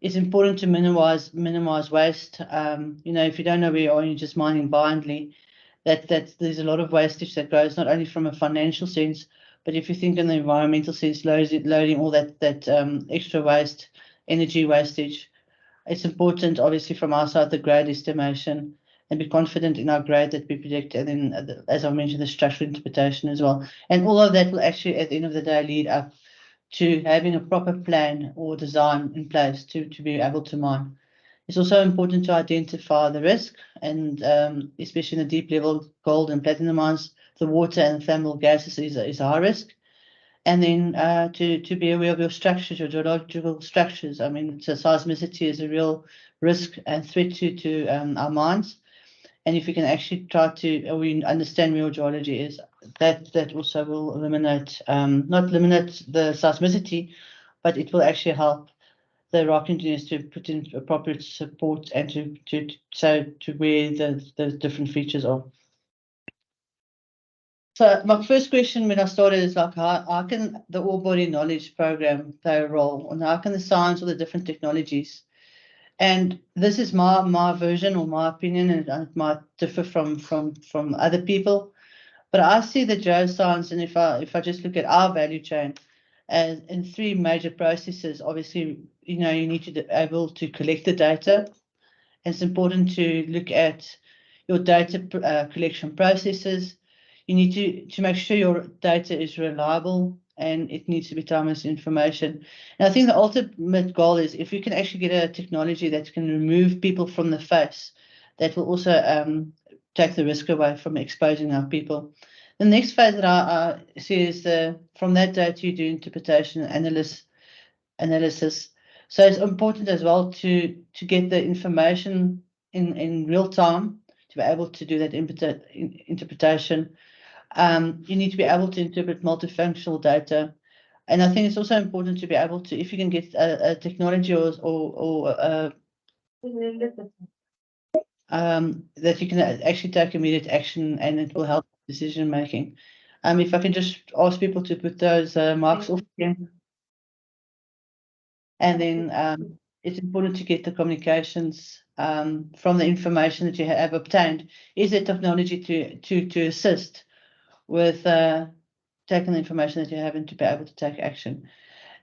it's important to minimize waste. You know, if you don't know where you are and you're just mining blindly, that there's a lot of wastage that goes not only from a financial sense, but if you think in the environmental sense, loading all that extra waste, energy wastage. It's important, obviously, from our side, the grade estimation, and be confident in our grade that we predict, and then, as I mentioned, the structural interpretation as well. And all of that will actually, at the end of the day, lead up to having a proper plan or design in place to be able to mine. It's also important to identify the risk, and especially in the deep level gold and platinum mines, the water and flammable gases is a high risk. And then to be aware of your structures, your geological structures. I mean, so seismicity is a real risk and threat to our mines. And if we can actually try to, or we understand where your geology is, that also will eliminate, not eliminate the seismicity, but it will actually help the rock engineers to put in appropriate support and to where the different features are. So my first question when I started is like, how can the ore body knowledge program play a role, and how can the science or the different technologies? And this is my version or my opinion, and it might differ from other people. But I see the geoscience, and if I just look at our value chain, as in three major processes. Obviously, you know, you need to be able to collect the data. It's important to look at your data collection processes. You need to make sure your data is reliable, and it needs to be timeless information. And I think the ultimate goal is if you can actually get a technology that can remove people from the face, that will also take the risk away from exposing our people. The next phase that I see is from that data you do interpretation and analysis. So it's important as well to get the information in real time to be able to do that interpretation. You need to be able to interpret multifunctional data. And I think it's also important to be able to, if you can get a technology or that you can actually take immediate action, and it will help decision making. If I can just ask people to put those marks off again. And then it's important to get the communications from the information that you have obtained. Is there technology to assist with taking the information that you have and to be able to take action?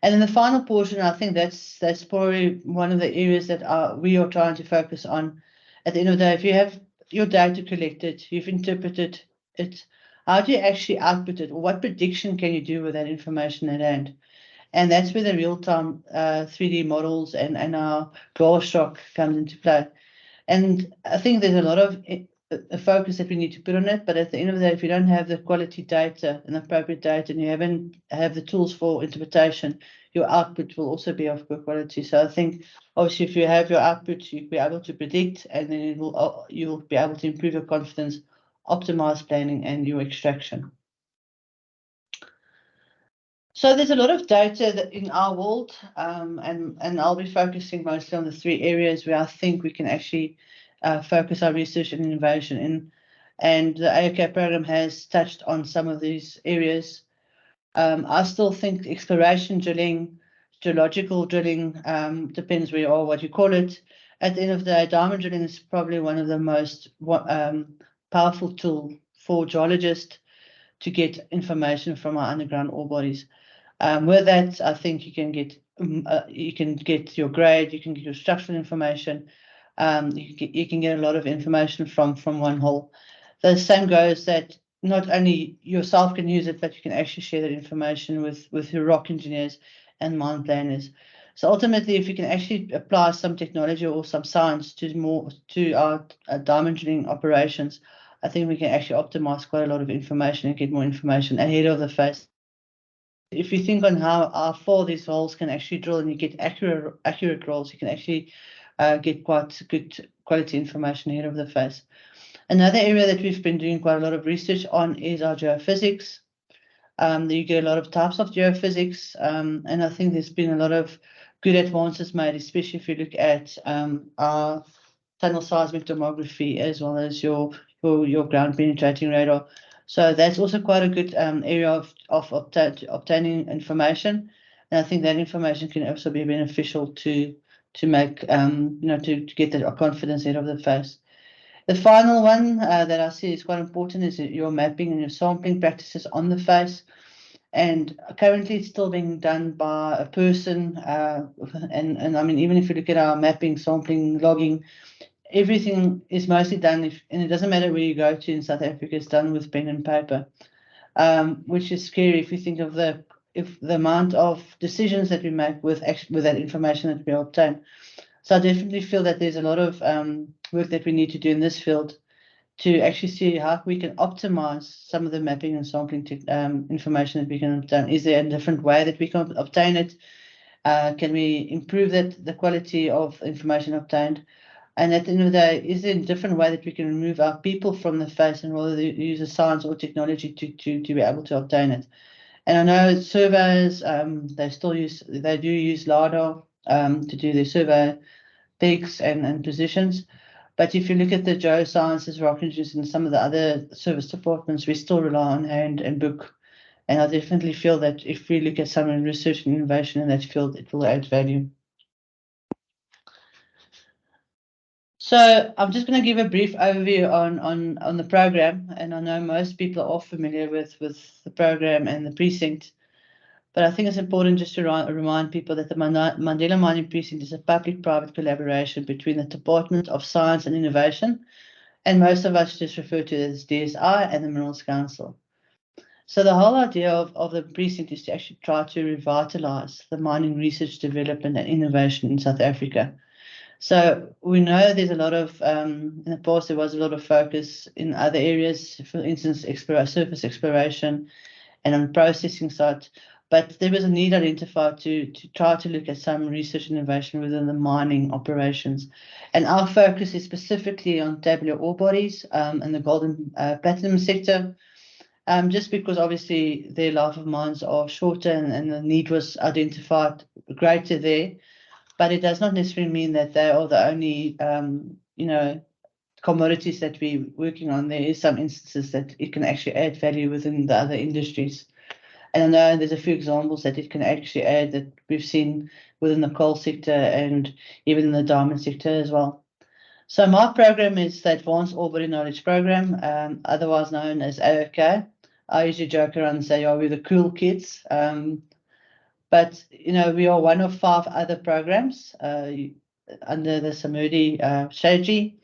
And then the final portion, I think that's probably one of the areas that we are trying to focus on. At the end of the day, if you have your data collected, you've interpreted it, how do you actually output it? Or what prediction can you do with that information at hand? And that's where the real-time 3D models and our Glassrock comes into play. And I think there's a lot of a focus that we need to put on it. But at the end of the day, if you don't have the quality data and appropriate data, and you haven't have the tools for interpretation, your output will also be of good quality. So I think, obviously, if you have your output, you'll be able to predict, and then you'll be able to improve your confidence, optimize planning, and your extraction. So there's a lot of data that in our world, and I'll be focusing mostly on the three areas where I think we can actually focus our research and innovation in. And the AOK program has touched on some of these areas. I still think exploration drilling, geological drilling, depends where you are, what you call it. At the end of the day, diamond drilling is probably one of the most powerful tools for geologists to get information from our underground ore bodies. With that, I think you can get your grade, you can get your structural information, you can get a lot of information from one hole. The same goes that not only yourself can use it, but you can actually share that information with your rock engineers and mine planners. So ultimately, if you can actually apply some technology or some science to our diamond drilling operations, I think we can actually optimize quite a lot of information and get more information ahead of the phase. If you think on how far these holes can actually drill, and you get accurate drills, you can actually get quite good quality information ahead of the phase. Another area that we've been doing quite a lot of research on is our geophysics. You get a lot of types of geophysics, and I think there's been a lot of good advances made, especially if you look at our tunnel seismic tomography as well as your ground penetrating radar. So that's also quite a good area of obtaining information, and I think that information can also be beneficial to make to get the confidence out of the face. The final one that I see is quite important is your mapping and your sampling practices on the face. And currently it's still being done by a person. And I mean, even if you look at our mapping, sampling, logging, everything is mostly done, and it doesn't matter where you go to in South Africa, it's done with pen and paper, which is scary if you think of the amount of decisions that we make with that information that we obtain. So I definitely feel that there's a lot of work that we need to do in this field to actually see how we can optimize some of the mapping and sampling information that we can obtain. Is there a different way that we can obtain it? Can we improve the quality of information obtained? And at the end of the day, is there a different way that we can remove our people from the face and whether they use a science or technology to be able to obtain it? And I know surveys, they do use LiDAR to do their survey peaks and positions. But if you look at the geosciences, rock engineers, and some of the other service departments, we still rely on hand and book. And I definitely feel that if we look at some research and innovation in that field, it will add value. So I'm just going to give a brief overview on the program, and I know most people are familiar with the program and the precinct, but I think it's important just to remind people that the Mandela Mining Precinct is a public-private collaboration between the Department of Science and Innovation, and most of us just refer to it as DSI and the Minerals Council. So the whole idea of the precinct is to actually try to revitalize the mining research, development, and innovation in South Africa. So we know there's a lot of, in the past, there was a lot of focus in other areas, for instance, surface exploration and on processing side, but there was a need identified to try to look at some research and innovation within the mining operations. And our focus is specifically on tabular ore bodies and the gold and platinum sector, just because obviously their life of mines are shorter and the need was identified greater there. But it does not necessarily mean that they are the only, commodities that we're working on. There is some instances that it can actually add value within the other industries. And I know there's a few examples that it can actually add that we've seen within the coal sector and even in the diamond sector as well. So my program is the Advanced Orebody Knowledge Program, otherwise known as AOK. I usually joke around and say, "Yeah, we're the cool kids." But we are one of 5 other programs under the Samudi strategy,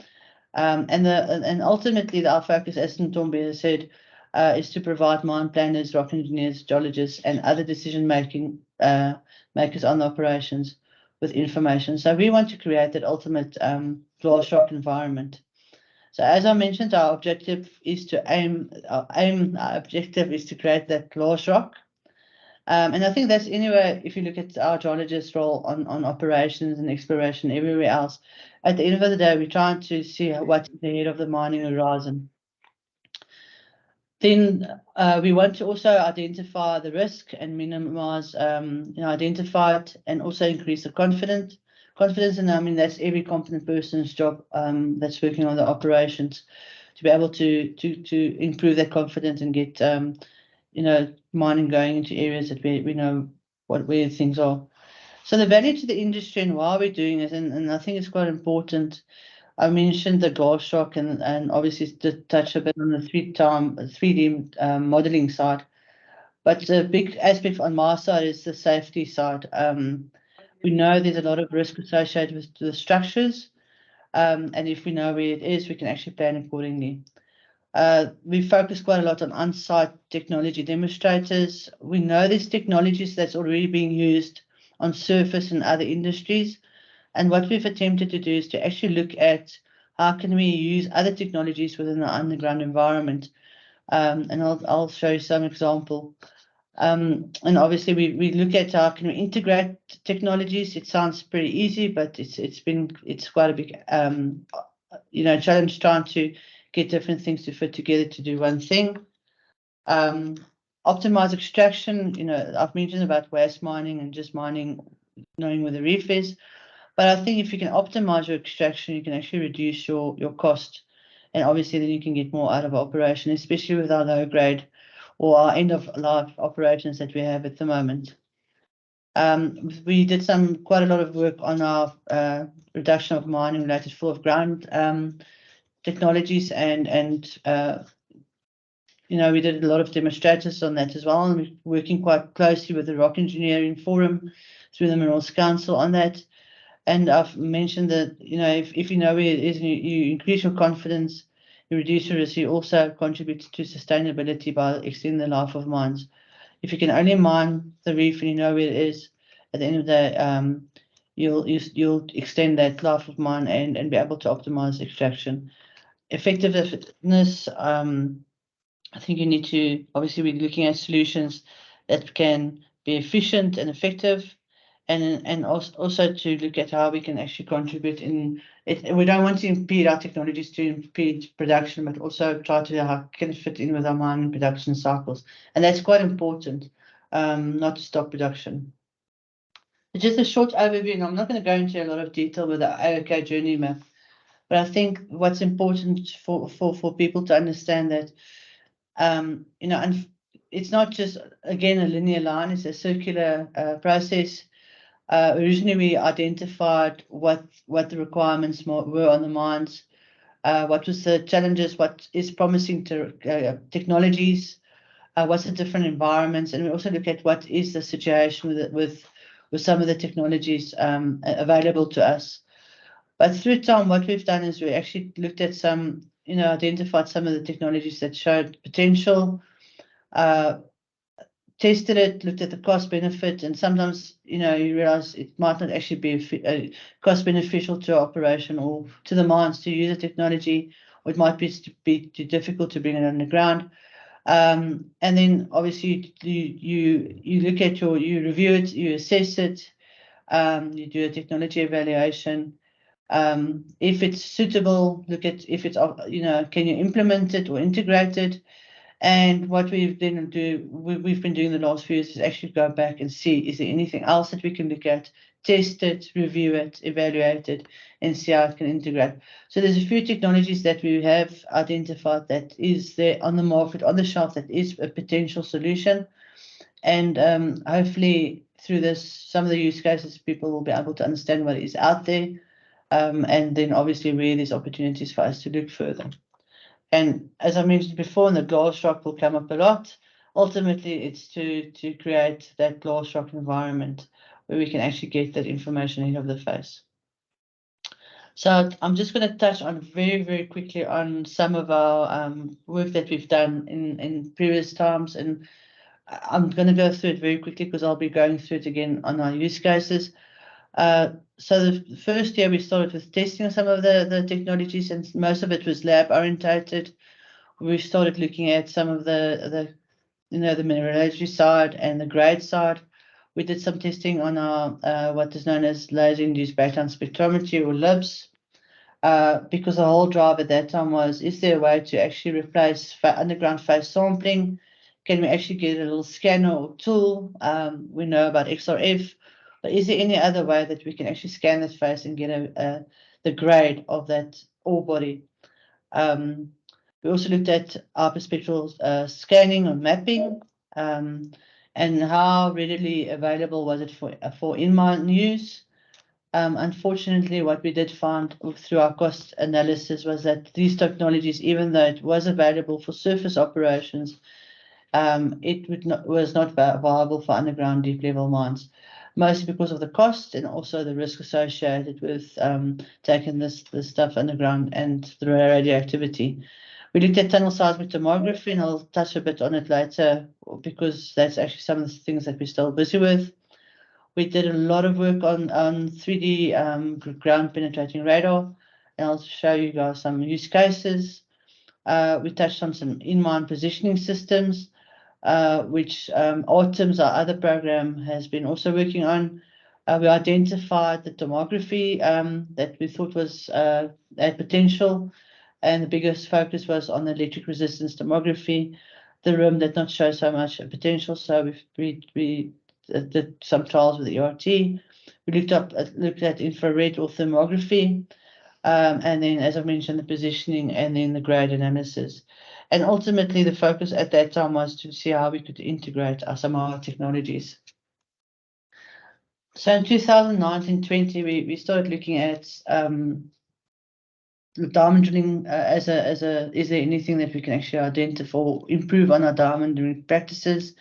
and ultimately our focus, as Ntombi has said, is to provide mine planners, rock engineers, geologists, and other decision makers on the operations with information. So we want to create that ultimate glass rock environment. So as I mentioned, our objective is to create that glass rock. And I think that's anyway, if you look at our geologist role on operations and exploration everywhere else, at the end of the day, we're trying to see what's ahead of the mining horizon. Then we want to also identify the risk and minimize, identify it and also increase the confidence. And I mean, that's every competent person's job that's working on the operations, to be able to improve that confidence and get mining going into areas that we know where things are. So the value to the industry and why we're doing it, and I think it's quite important. I mentioned the glass shock and obviously to touch a bit on the 3D modeling side. But the big aspect on my side is the safety side. We know there's a lot of risk associated with the structures, and if we know where it is, we can actually plan accordingly. We focus quite a lot on on-site technology demonstrators. We know there's technologies that's already being used on surface and other industries. And what we've attempted to do is to actually look at how can we use other technologies within the underground environment. And I'll show you some example. And obviously we look at how can we integrate technologies. It sounds pretty easy, but it's quite a big challenge trying to get different things to fit together to do one thing. Optimize extraction. I've mentioned about waste mining and just mining, knowing where the reef is. But I think if you can optimize your extraction, you can actually reduce your cost. And obviously then you can get more out of operation, especially with our low grade or our end of life operations that we have at the moment. We did quite a lot of work on our reduction of mining related fall of ground technologies, and we did a lot of demonstrations on that as well, and we're working quite closely with the Rock Engineering Forum through the Minerals Council on that. And I've mentioned that, if you know where it is and you increase your confidence, you reduce your risk, you also contribute to sustainability by extending the life of mines. If you can only mine the reef and you know where it is, at the end of the day, you'll extend that life of mine and be able to optimize extraction. Effectiveness, I think you need to obviously be looking at solutions that can be efficient and effective, and also to look at how we can actually contribute in it. We don't want to impede our technologies to impede production, but also try to how can it fit in with our mining production cycles, and that's quite important, not to stop production. Just a short overview, and I'm not going to go into a lot of detail with the AOK journey map, but I think what's important for people to understand that, and it's not just, again, a linear line, it's a circular process. Originally, we identified what the requirements were on the mines, what was the challenges, what is promising technologies, what's the different environments, and we also look at what is the situation with some of the technologies available to us. But through time, what we've done is we actually looked at identified some of the technologies that showed potential, tested it, looked at the cost benefit, and sometimes, you realize it might not actually be cost beneficial to our operation or to the mines to use the technology, or it might be too difficult to bring it underground. And then obviously you look at you review it, you assess it, you do a technology evaluation. If it's suitable, look at if it's, can you implement it or integrate it? And what we've been doing the last few years is actually go back and see, is there anything else that we can look at, test it, review it, evaluate it, and see how it can integrate. So there's a few technologies that we have identified that is there on the market, on the shelf, that is a potential solution. And hopefully through this, some of the use cases, people will be able to understand what is out there, and then obviously where there's opportunities for us to look further. And as I mentioned before, and the glass rock will come up a lot, ultimately it's to create that glass rock environment where we can actually get that information ahead of the face. So I'm just going to touch on very, very quickly on some of our work that we've done in previous times, and I'm going to go through it very quickly because I'll be going through it again on our use cases. So the first year we started with testing some of the technologies, and most of it was lab orientated. We started looking at some of the mineralogy side and the grade side. We did some testing on our what is known as laser-induced background spectrometry, or LIBS, because the whole drive at that time was, is there a way to actually replace underground phase sampling? Can we actually get a little scanner or tool? We know about XRF, but is there any other way that we can actually scan that face and get the grade of that ore body? We also looked at hyperspectral scanning or mapping, and how readily available was it for in-mine use. Unfortunately, what we did find through our cost analysis was that these technologies, even though it was available for surface operations, it was not viable for underground deep level mines, mostly because of the cost and also the risk associated with taking this stuff underground and the radioactivity. We looked at tunnel seismic tomography, and I'll touch a bit on it later because that's actually some of the things that we're still busy with. We did a lot of work on 3D ground penetrating radar, and I'll show you guys some use cases. We touched on some in-mine positioning systems, which Autumn's, our other program, has been also working on. We identified the tomography that we thought was had potential, and the biggest focus was on the electric resistance tomography. The room did not show so much potential, so we did some trials with ERT. We looked at infrared or thermography, and then, as I mentioned, the positioning and then the grade analysis. And ultimately, the focus at that time was to see how we could integrate some of our technologies. So in 2019-20, we started looking at diamond drilling is there anything that we can actually identify or improve on our diamond drilling practices?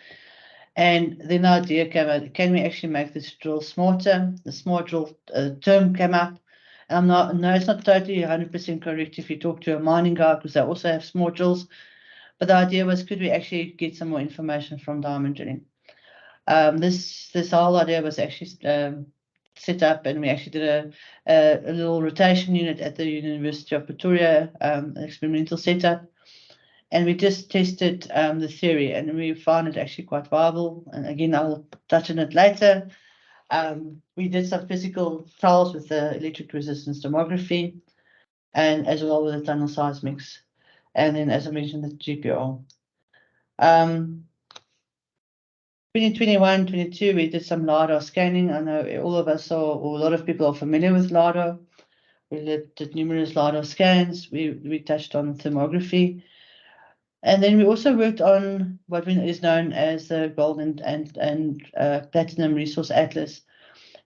And then the idea came out, can we actually make this drill smarter? The smart drill term came up. And no, it's not totally 100% correct if you talk to a mining guy, because they also have smart drills. But the idea was, could we actually get some more information from diamond drilling? This whole idea was actually set up, and we actually did a little rotation unit at the University of Pretoria, an experimental setup. And we just tested the theory, and we found it actually quite viable. And again, I'll touch on it later. We did some physical trials with the electric resistance tomography, and as well with the tunnel seismics. And then, as I mentioned, the GPR. 2021, 22, we did some LiDAR scanning. I know all of us or a lot of people are familiar with LiDAR. We did numerous LiDAR scans. We touched on thermography. And then we also worked on what is known as the Gold and Platinum Resource Atlas.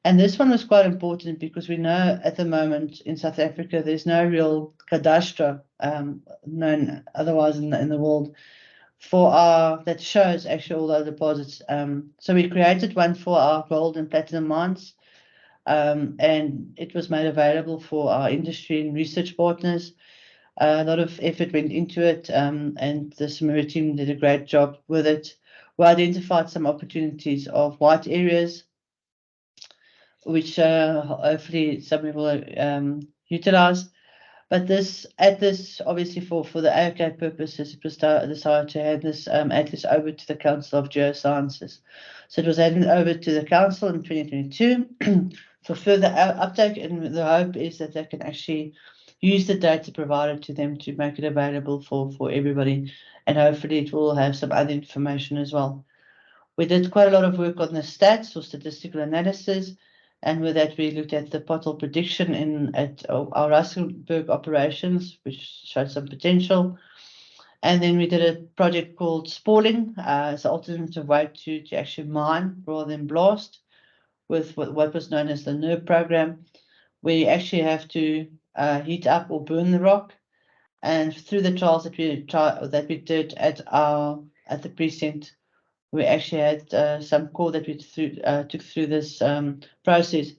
And this one was quite important because we know at the moment in South Africa, there's no real cadastre known otherwise in the world that shows actually all the deposits. So we created one for our gold and platinum mines, and it was made available for our industry and research partners. A lot of effort went into it, and the Samura team did a great job with it. We identified some opportunities of white areas, which hopefully some people utilize. But obviously for the AOK purposes, it was decided to hand this atlas over to the Council of Geosciences. So it was handed over to the council in 2022 for further uptake, and the hope is that they can actually use the data provided to them to make it available for everybody, and hopefully it will have some other information as well. We did quite a lot of work on the stats or statistical analysis, and with that we looked at the pothole prediction at our Rustenburg operations, which showed some potential. And then we did a project called spalling as an alternative way to actually mine rather than blast, with what was known as the NERV program. We actually have to heat up or burn the rock, and through the trials that we did at the precinct, we actually had some core that we took through this process.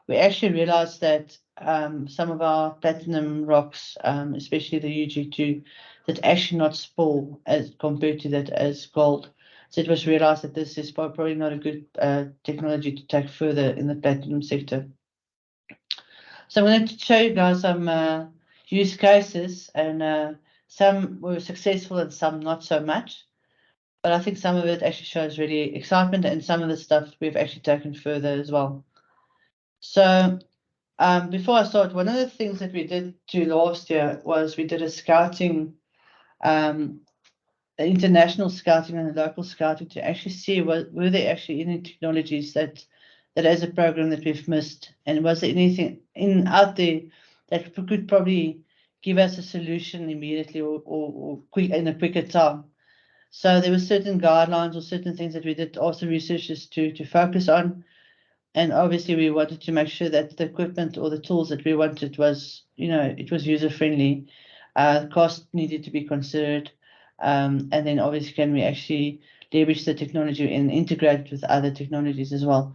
We actually realized that some of our platinum rocks, especially the UG2, did actually not spall as compared to that as gold. So it was realized that this is probably not a good technology to take further in the platinum sector. So I'm going to show you guys some use cases, and some were successful and some not so much. But I think some of it actually shows really excitement, and some of the stuff we've actually taken further as well. So before I start, one of the things that we did last year was we did a scouting, international scouting and local scouting, to actually see were there actually any technologies that as a program that we've missed, and was there anything out there that could probably give us a solution immediately or quick in a quicker time. So there were certain guidelines or certain things that we did ask the researchers to focus on. And obviously we wanted to make sure that the equipment or the tools that we wanted was, it was user-friendly. Cost needed to be considered. And then obviously can we actually leverage the technology and integrate it with other technologies as well.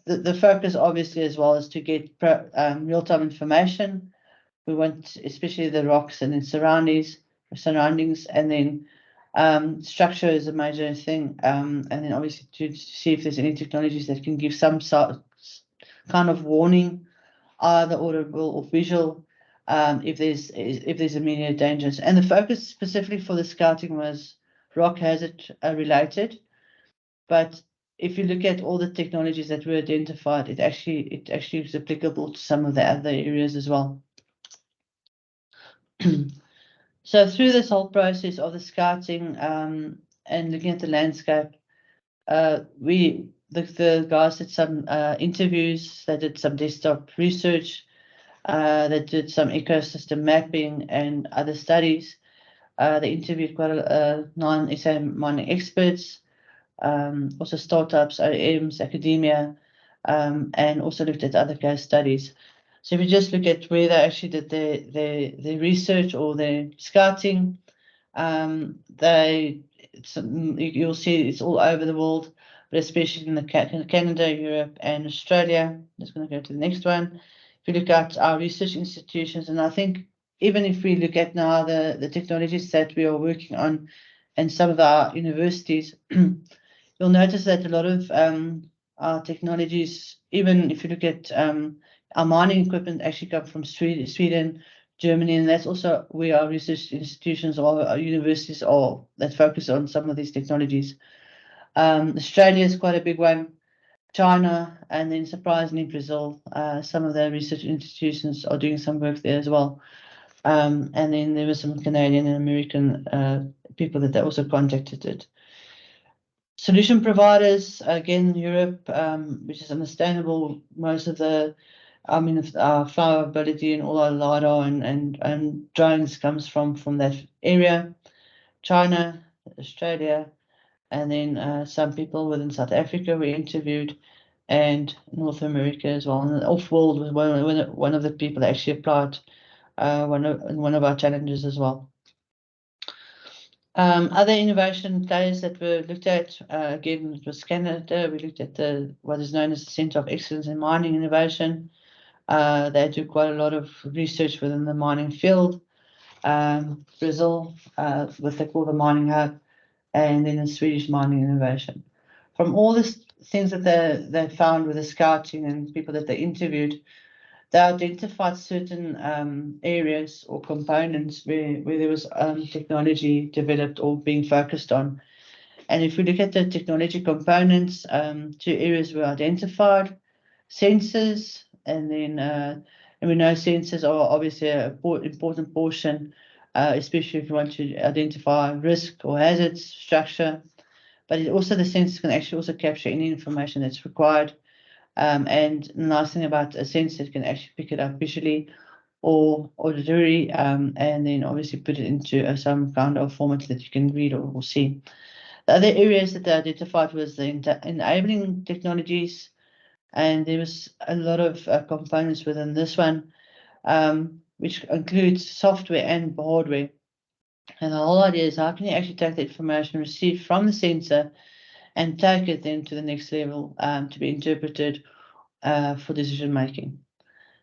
The focus obviously as well is to get real-time information. We want especially the rocks and its surroundings, and then structure is a major thing, and then obviously to see if there's any technologies that can give some kind of warning, either audible or visual, if there's immediate dangers. And the focus specifically for the scouting was rock hazard related, but if you look at all the technologies that were identified, it actually is applicable to some of the other areas as well. So through this whole process of the scouting and looking at the landscape, the guys did some interviews, they did some desktop research, they did some ecosystem mapping and other studies. They interviewed quite a non-SA mining experts, also startups, OEMs, academia, and also looked at other case studies. So if you just look at where they actually did their research or their scouting, you'll see it's all over the world, but especially in Canada, Europe, and Australia. Just going to go to the next one. If you look at our research institutions, and I think even if we look at now the technologies that we are working on in some of our universities, you'll notice that a lot of our technologies, even if you look at our mining equipment, actually come from Sweden, Germany, and that's also where our research institutions or our universities are that focus on some of these technologies. Australia is quite a big one, China, and then surprisingly Brazil. Some of the research institutions are doing some work there as well. And then there were some Canadian and American people that they also contacted it. Solution providers, again, Europe, which is understandable. Most of the, our flyability and all our LiDAR and drones comes from that area. China, Australia, and then some people within South Africa we interviewed, and North America as well. And Off-World was one of the people that actually applied one of our challenges as well. Other innovation players that were looked at, again, it was Canada. We looked at what is known as the Centre of Excellence in Mining Innovation. They do quite a lot of research within the mining field. Brazil, what they call the Mining Hub, and then the Swedish Mining Innovation. From all the things that they found with the scouting and people that they interviewed, they identified certain areas or components where there was technology developed or being focused on. And if we look at the technology components, 2 areas were identified: sensors, and then and we know sensors are obviously an important portion, especially if you want to identify risk or hazards, structure. But the sensors can actually also capture any information that's required. And the nice thing about a sensor, it can actually pick it up visually or auditory, and then obviously put it into some kind of format that you can read or see. The other areas that they identified was the enabling technologies, and there was a lot of components within this one, which includes software and hardware. And the whole idea is how can you actually take the information received from the sensor and take it then to the next level to be interpreted for decision making.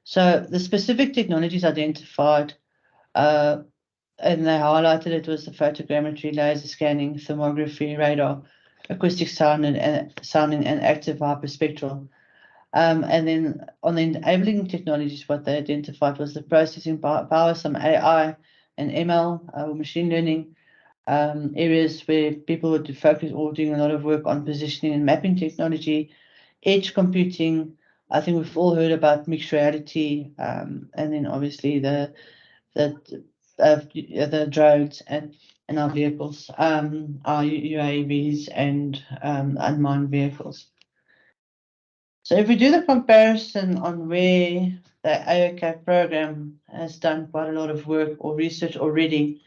So the specific technologies identified, and they highlighted it, was the photogrammetry, laser scanning, thermography, radar, acoustic sounding, and active hyperspectral. And then on the enabling technologies, what they identified was the processing power, some AI and ML or machine learning, areas where people would focus or doing a lot of work on positioning and mapping technology, edge computing. I think we've all heard about mixed reality, and then obviously the drones and our vehicles, our UAVs and unmanned vehicles. So if we do the comparison on where the AOK program has done quite a lot of work or research already,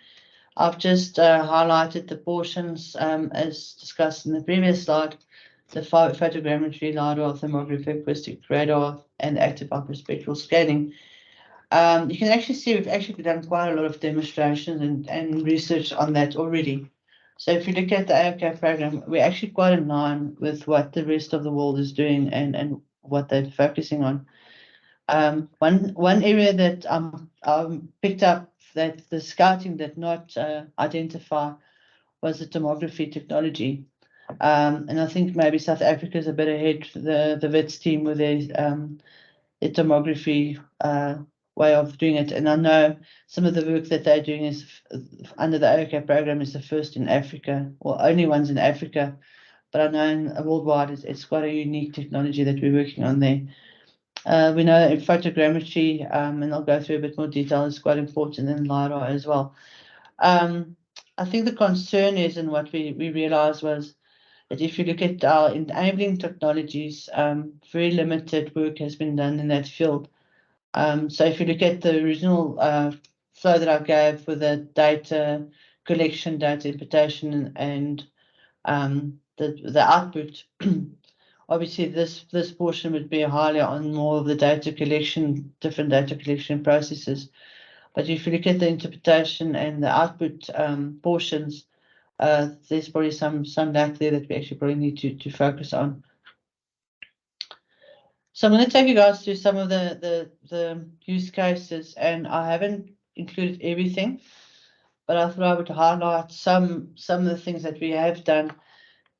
I've just highlighted the portions as discussed in the previous slide: the photogrammetry, LiDAR, thermography, acoustic, radar, and active hyperspectral scanning. You can actually see we've actually done quite a lot of demonstrations and research on that already. So if you look at the AOK program, we're actually quite in line with what the rest of the world is doing and what they're focusing on. One area that I picked up that the scouting did not identify was the tomography technology. And I think maybe South Africa is a bit ahead, the VITS team with their tomography way of doing it. And I know some of the work that they're doing is under the AOK program is the first in Africa, or only ones in Africa. But I know worldwide it's quite a unique technology that we're working on there. We know in photogrammetry, and I'll go through a bit more detail, is quite important in LiDAR as well. I think the concern is, and what we realized was that if you look at our enabling technologies, very limited work has been done in that field. So if you look at the original flow that I gave with the data collection, data interpretation, and the output, Obviously, this portion would be highly on more of the data collection, different data collection processes. But if you look at the interpretation and the output portions, there's probably some lack there that we actually probably need to focus on. So I'm going to take you guys through some of the use cases, and I haven't included everything, but I thought I would highlight some of the things that we have done,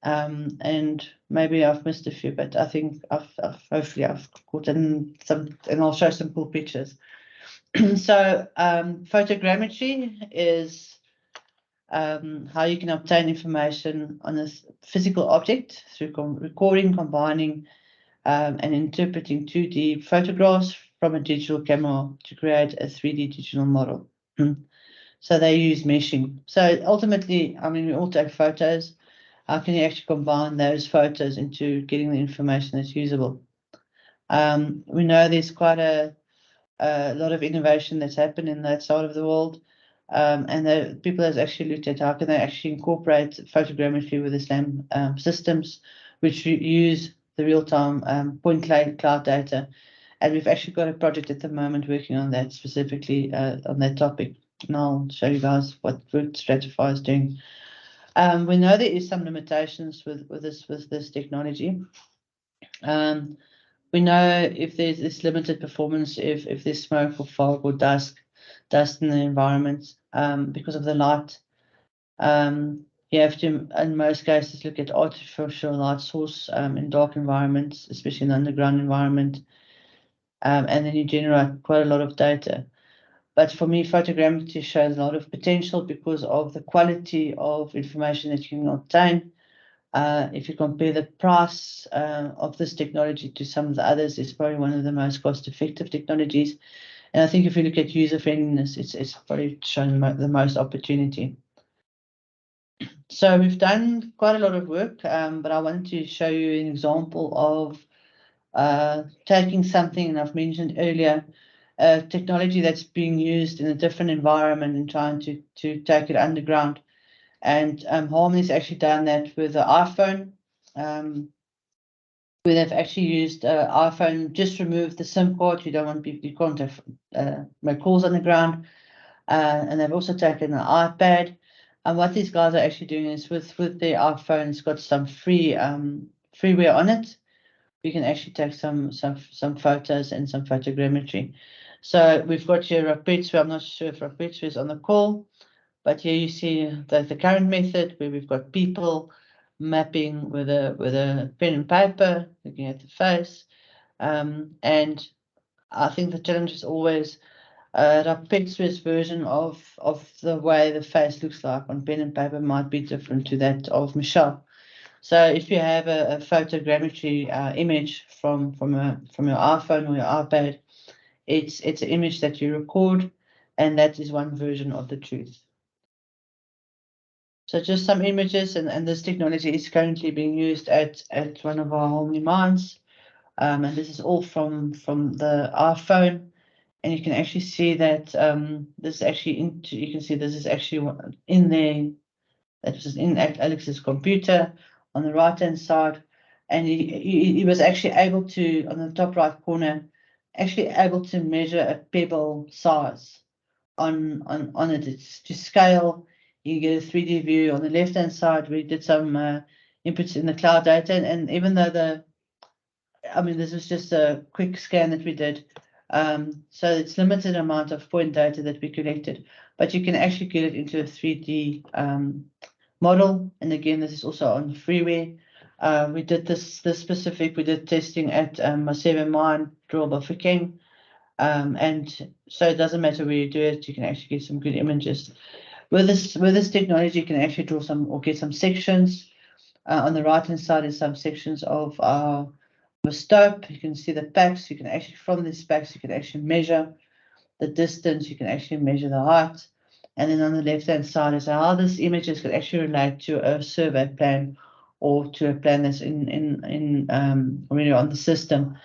and maybe I've missed a few, but I think hopefully I've caught in some, and I'll show some cool pictures. So photogrammetry is how you can obtain information on a physical object through recording, combining, and interpreting 2D photographs from a digital camera to create a 3D digital model. So they use meshing. So ultimately, I mean, we all take photos. How can you actually combine those photos into getting the information that's usable? We know there's quite a lot of innovation that's happened in that side of the world. And the people have actually looked at how can they actually incorporate photogrammetry with the SLAM systems, which use the real-time point cloud data. And we've actually got a project at the moment working on that specifically on that topic. And I'll show you guys what Stratify is doing. We know there is some limitations with this technology. We know if there's this limited performance, if there's smoke or fog or dust in the environment because of the light. You have to, in most cases, look at artificial light source in dark environments, especially in the underground environment. And then you generate quite a lot of data. But for me, photogrammetry shows a lot of potential because of the quality of information that you can obtain. If you compare the price of this technology to some of the others, it's probably one of the most cost-effective technologies. And I think if you look at user-friendliness, it's probably shown the most opportunity. So we've done quite a lot of work, but I wanted to show you an example of taking something, and I've mentioned earlier, technology that's being used in a different environment and trying to take it underground. And Harmony's actually done that with the iPhone, where they've actually used iPhone, just remove the SIM card. You don't want people, you can't have make calls on the ground. And they've also taken an iPad. And what these guys are actually doing is with their iPhone, it's got some freeware on it. You can actually take some photos and some photogrammetry. So we've got here Rapetswe. I'm not sure if Rapetswe is on the call, but here you see the current method where we've got people mapping with a pen and paper, looking at the face. And I think the challenge is always Rapetswe's version of the way the face looks like on pen and paper might be different to that of Michelle. So if you have a photogrammetry image from your iPhone or your iPad, it's an image that you record, and that is one version of the truth. So just some images, and this technology is currently being used at one of our Harmony mines, and this is all from the iPhone, and you can actually see that this is actually you can see this is actually in there. That was in Alex's computer on the right-hand side, and he was actually able to, on the top right corner, actually able to measure a pebble size on it. It's to scale. You get a 3D view. On the left-hand side, we did some inputs in the cloud data, and even though this was just a quick scan that we did, so it's limited amount of point data that we collected, but you can actually get it into a 3D model. And again, this is also on freeware. We did this specific. We did testing at Maseve Mine, Drill Bafokeng. And so it doesn't matter where you do it, you can actually get some good images. With this technology, you can actually draw some or get some sections. On the right hand side is some sections of our stope. You can see the packs. You can actually, from these packs, you can actually measure the distance, you can actually measure the height. And then on the left hand side is how this images can actually relate to a survey plan or to a plan that's really on the system.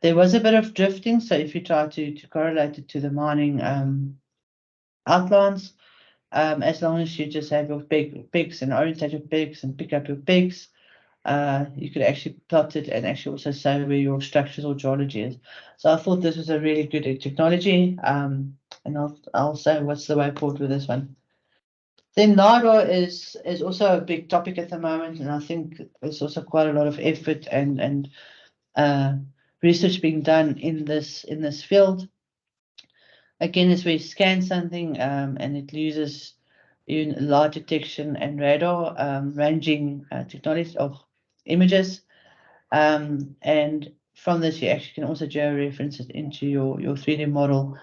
There was a bit of drifting, so if you try to correlate it to the mining outlines, as long as you just have your pegs and orientate your pegs and pick up your pegs, you could actually plot it and actually also say where your structural geology is. So I thought this was a really good technology, and I'll say what's the way forward with this one. Then LiDAR is also a big topic at the moment, and I think there's also quite a lot of effort and research being done in this field. Again, as we scan something and it uses light detection and radar ranging technology of images, and from this you actually can also georeference it into your 3D model.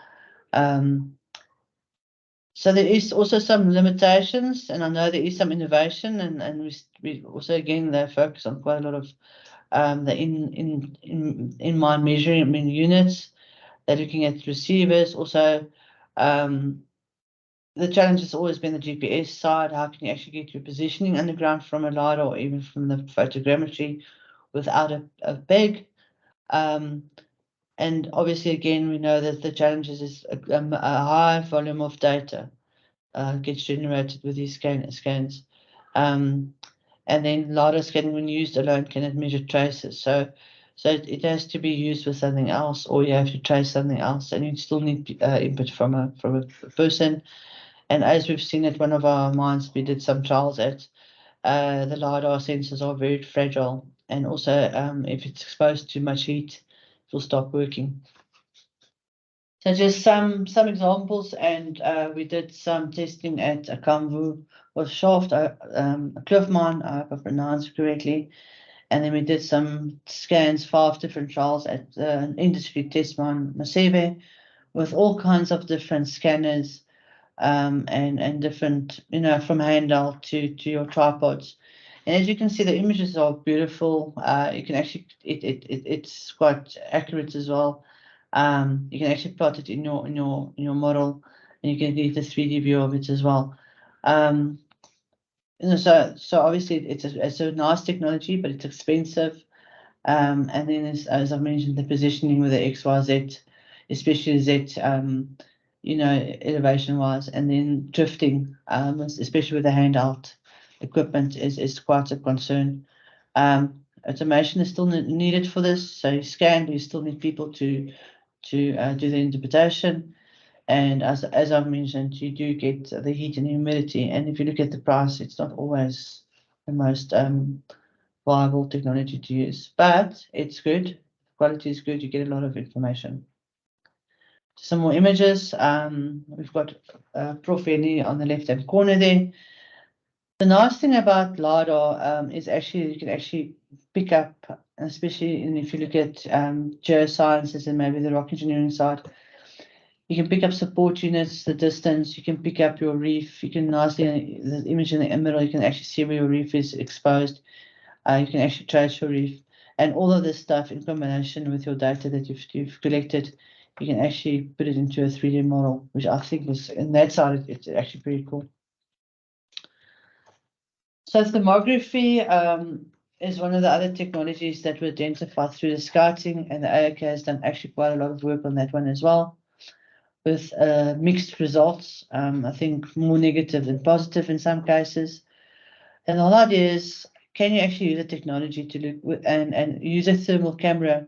So there is also some limitations, and I know there is some innovation, and we also again they focus on quite a lot of the in-mine measuring units. They're looking at receivers also. The challenge has always been the GPS side. How can you actually get your positioning underground from a LiDAR or even from the photogrammetry without a peg? And obviously, again, we know that the challenge is a high volume of data gets generated with these scans. And then LiDAR scanning, when used alone, cannot measure traces. So it has to be used with something else, or you have to trace something else, and you still need input from a person. And as we've seen at one of our mines, we did some trials at the LiDAR sensors are very fragile, and also if it's exposed to much heat, it will stop working. So just some examples, and we did some testing at a Kamvu or shaft, a cliff mine, I hope I pronounced correctly. And then we did some scans, 5 different trials at an industry test mine, Masebe, with all kinds of different scanners and different, from handheld to your tripods. And as you can see, the images are beautiful. You can actually, it's quite accurate as well. You can actually plot it in your model, and you can get the 3D view of it as well. So obviously it's a nice technology, but it's expensive. And then as I mentioned, the positioning with the XYZ, especially Z, elevation wise, and then drifting, especially with the handheld equipment, is quite a concern. Automation is still needed for this. So you scan, but you still need people to do the interpretation. And as I've mentioned, you do get the heat and humidity. And if you look at the price, it's not always the most viable technology to use, but it's good. The quality is good. You get a lot of information. Some more images. We've got Prof. Henny on the left-hand corner there. The nice thing about LiDAR is actually you can actually pick up, especially if you look at geosciences and maybe the rock engineering side, you can pick up support units, the distance, you can pick up your reef, you can nicely, the image in the middle, you can actually see where your reef is exposed. You can actually trace your reef, and all of this stuff in combination with your data that you've collected, you can actually put it into a 3D model, which I think was, in that side, it's actually pretty cool. So thermography is one of the other technologies that were identified through the scouting, and the AOK has done actually quite a lot of work on that one as well, with mixed results. I think more negative than positive in some cases. And the whole idea is, can you actually use a technology to look and use a thermal camera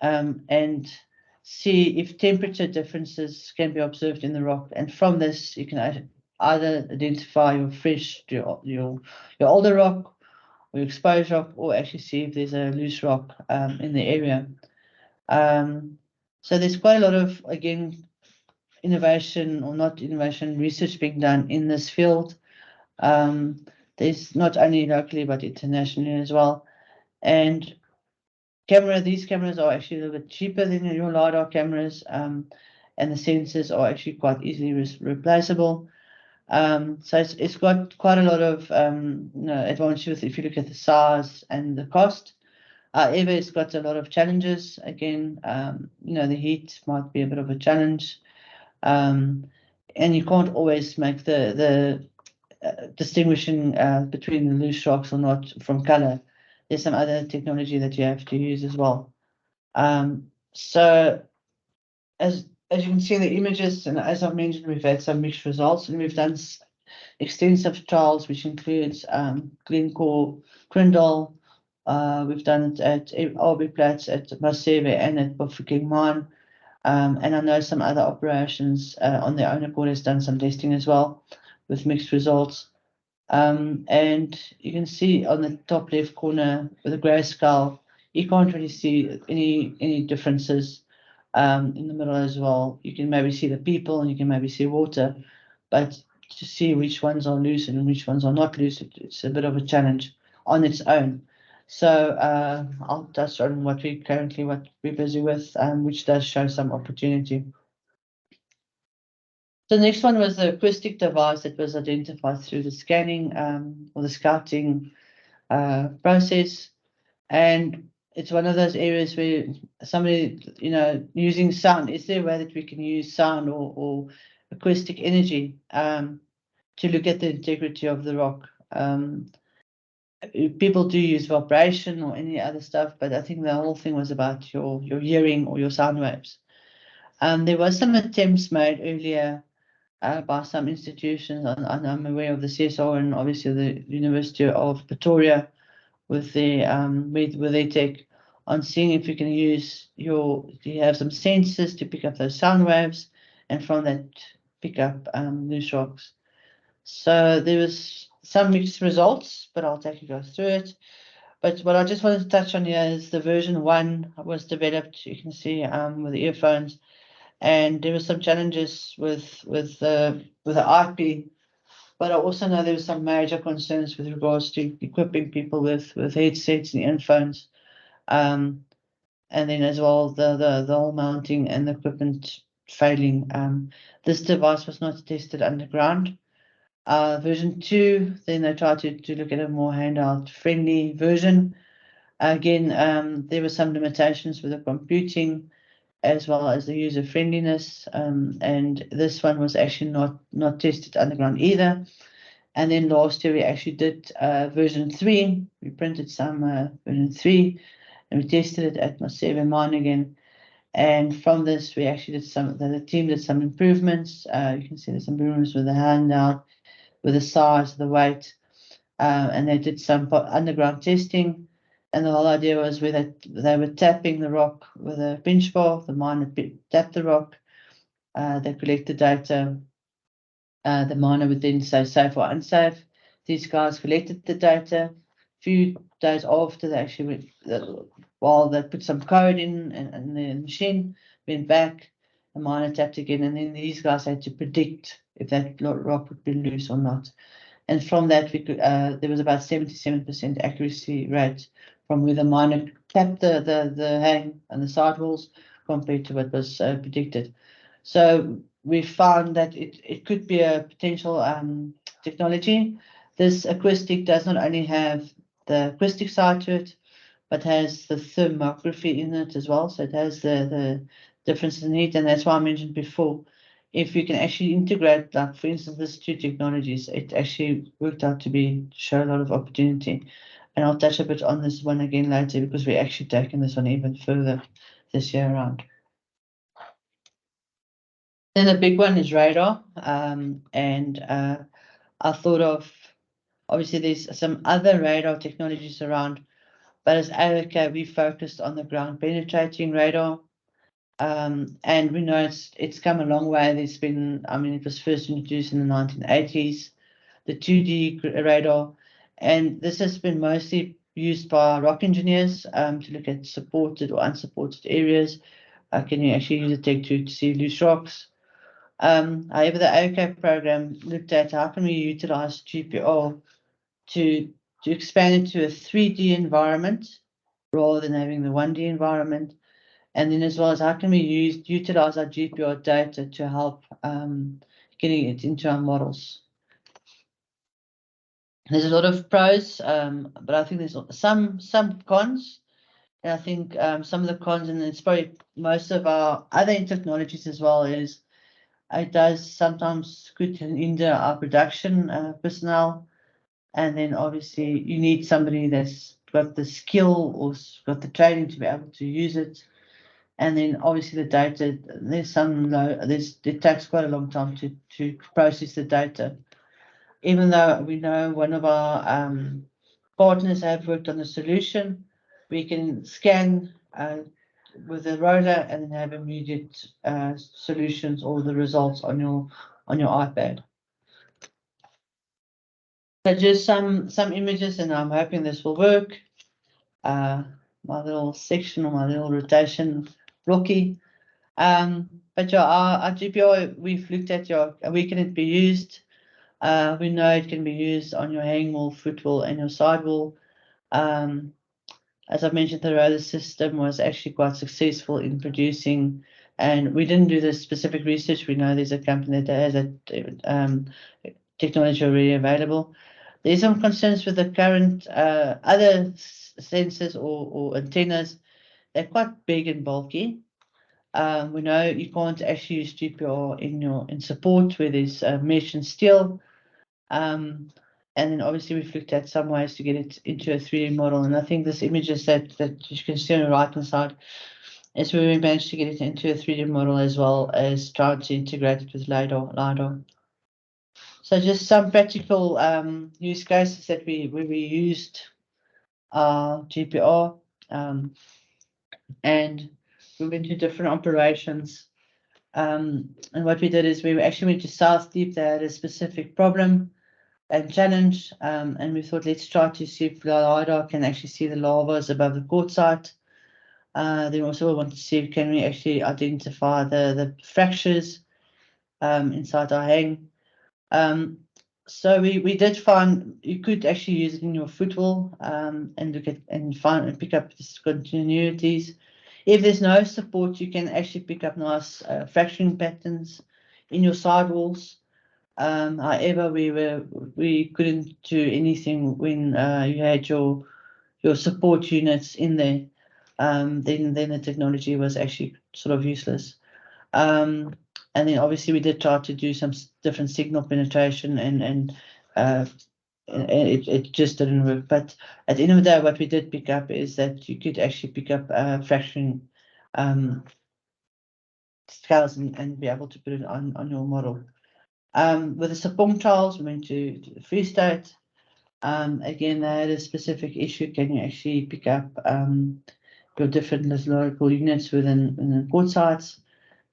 and see if temperature differences can be observed in the rock? And from this, you can either identify your fresh, your older rock, or your exposed rock, or actually see if there's a loose rock in the area. So there's quite a lot of, again, innovation or not innovation, research being done in this field. There's not only locally but internationally as well. And these cameras are actually a little bit cheaper than your LiDAR cameras, and the sensors are actually quite easily replaceable. So it's got quite a lot of advantages if you look at the size and the cost. However, it's got a lot of challenges. Again, the heat might be a bit of a challenge, and you can't always make the distinguishing between the loose rocks or not from color. There's some other technology that you have to use as well. So as you can see in the images, and as I've mentioned, we've had some mixed results, and we've done extensive trials, which includes Glencore, Crindle, We've done it at Albierplatz, at Maseve, and at Bafokeng Mine. And I know some other operations on their own accord has done some testing as well with mixed results. And you can see on the top left corner with the grayscale, you can't really see any differences in the middle as well. You can maybe see the people and you can maybe see water, but to see which ones are loose and which ones are not loose, it's a bit of a challenge on its own. So I'll touch on what we're busy with, which does show some opportunity. The next one was the acoustic device that was identified through the scanning or the scouting process. And it's one of those areas where somebody, using sound, is there a way that we can use sound or acoustic energy to look at the integrity of the rock? People do use vibration or any other stuff, but I think the whole thing was about your hearing or your sound waves. There was some attempts made earlier by some institutions, and I'm aware of the CSR and obviously the University of Pretoria with their tech on seeing if you can use you have some sensors to pick up those sound waves, and from that pick up loose rocks. So there was some mixed results, but I'll take you guys through it. But what I just wanted to touch on here is the version 1 was developed. You can see with the earphones. And there were some challenges with the IP, but I also know there were some major concerns with regards to equipping people with headsets and earphones, and then as well the whole mounting and the equipment failing. This device was not tested underground. Version 2, then they tried to look at a more handout friendly version. Again, there were some limitations with the computing as well as the user friendliness, and this one was actually not tested underground either. And then last year we actually did version 3. We printed some version 3 and we tested it at Maseve Mine again. And from this we actually did the team did some improvements. You can see there's some improvements with the handout, with the size, the weight, and they did some underground testing. And the whole idea was where they were tapping the rock with a pinch bar. The miner tapped the rock. They collect the data. The miner would then say safe or unsafe. These guys collected the data. A few days after, they actually while they put some code in the machine, went back. The miner tapped again, and then these guys had to predict if that rock would be loose or not. And from that, we could there was about 77% accuracy rate from where the miner tapped the hang and the sidewalls compared to what was predicted. So we found that it could be a potential technology. This acoustic does not only have the acoustic side to it, but has the thermography in it as well. So it has the differences in heat, and that's why I mentioned before. If you can actually integrate, like for instance, these two technologies, it actually worked out to show a lot of opportunity. And I'll touch a bit on this one again later because we're actually taking this one even further this year around. Then the big one is radar. And I thought of, obviously there's some other radar technologies around, but as AOK, we focused on the ground penetrating radar. And we know it's come a long way. There's been, it was first introduced in the 1980s, the 2D radar, and this has been mostly used by rock engineers to look at supported or unsupported areas. Can you actually use a tech to see loose rocks? However, the AOK program looked at how can we utilize GPR to expand into a 3D environment rather than having the 1D environment. And then as well as how can we utilize our GPR data to help getting it into our models. There's a lot of pros, but I think there's some cons. And I think some of the cons, and it's probably most of our other technologies as well, is it does sometimes could hinder our production personnel. And then obviously you need somebody that's got the skill or got the training to be able to use it. And then obviously the data, it takes quite a long time to process the data. Even though we know one of our partners have worked on the solution. We can scan with the roller and then have immediate solutions or the results on your iPad. So just some images, and I'm hoping this will work. My little section or my little rotation rookie. But yeah, our GPR, we've looked at where can it be used. We know it can be used on your hang wall, foot wall, and your side wall. As I mentioned, the roller system was actually quite successful in producing, and we didn't do this specific research. We know there's a company that has that technology already available. There's some concerns with the current other sensors or antennas. They're quite big and bulky. We know you can't actually use GPR in support where there's mesh and steel. And then obviously we've looked at some ways to get it into a 3D model. And I think this images that you can see on the right hand side is where we managed to get it into a 3D model, as well as trying to integrate it with LiDAR. So just some practical use cases that where we used GPR, and we went to different operations. And what we did is we actually went to South Deep. They had a specific problem and challenge, and we thought, let's try to see if the LiDAR can actually see the lavas above the quartzite. Then also we want to see if can we actually identify the fractures inside our hang. So we did find you could actually use it in your footwall and look at and find and pick up discontinuities. If there's no support, you can actually pick up nice fracturing patterns in your sidewalls. However, we couldn't do anything when you had your support units in there. Then the technology was actually sort of useless. And then obviously we did try to do some different signal penetration, and it just didn't work. But at the end of the day, what we did pick up is that you could actually pick up fracturing scales and be able to put it on your model. With the Sapong trials, we went to the Free State. Again, they had a specific issue. Can you actually pick up your different local units within quartzites?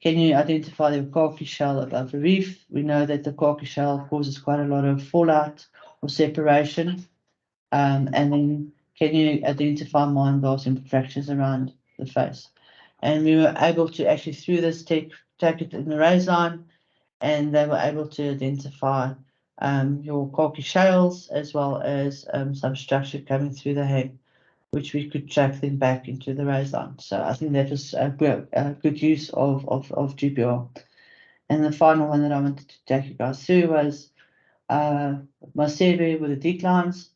Can you identify the khaki shell above the reef? We know that the khaki shell causes quite a lot of fallout or separation. And then can you identify mine blast fractures around the face? And we were able to actually, through this, take it in the raise line, and they were able to identify your khaki shales as well as some structure coming through the head, which we could track them back into the raise line. So I think that was a good use of GPR. And the final one that I wanted to take you guys through was my survey with the declines.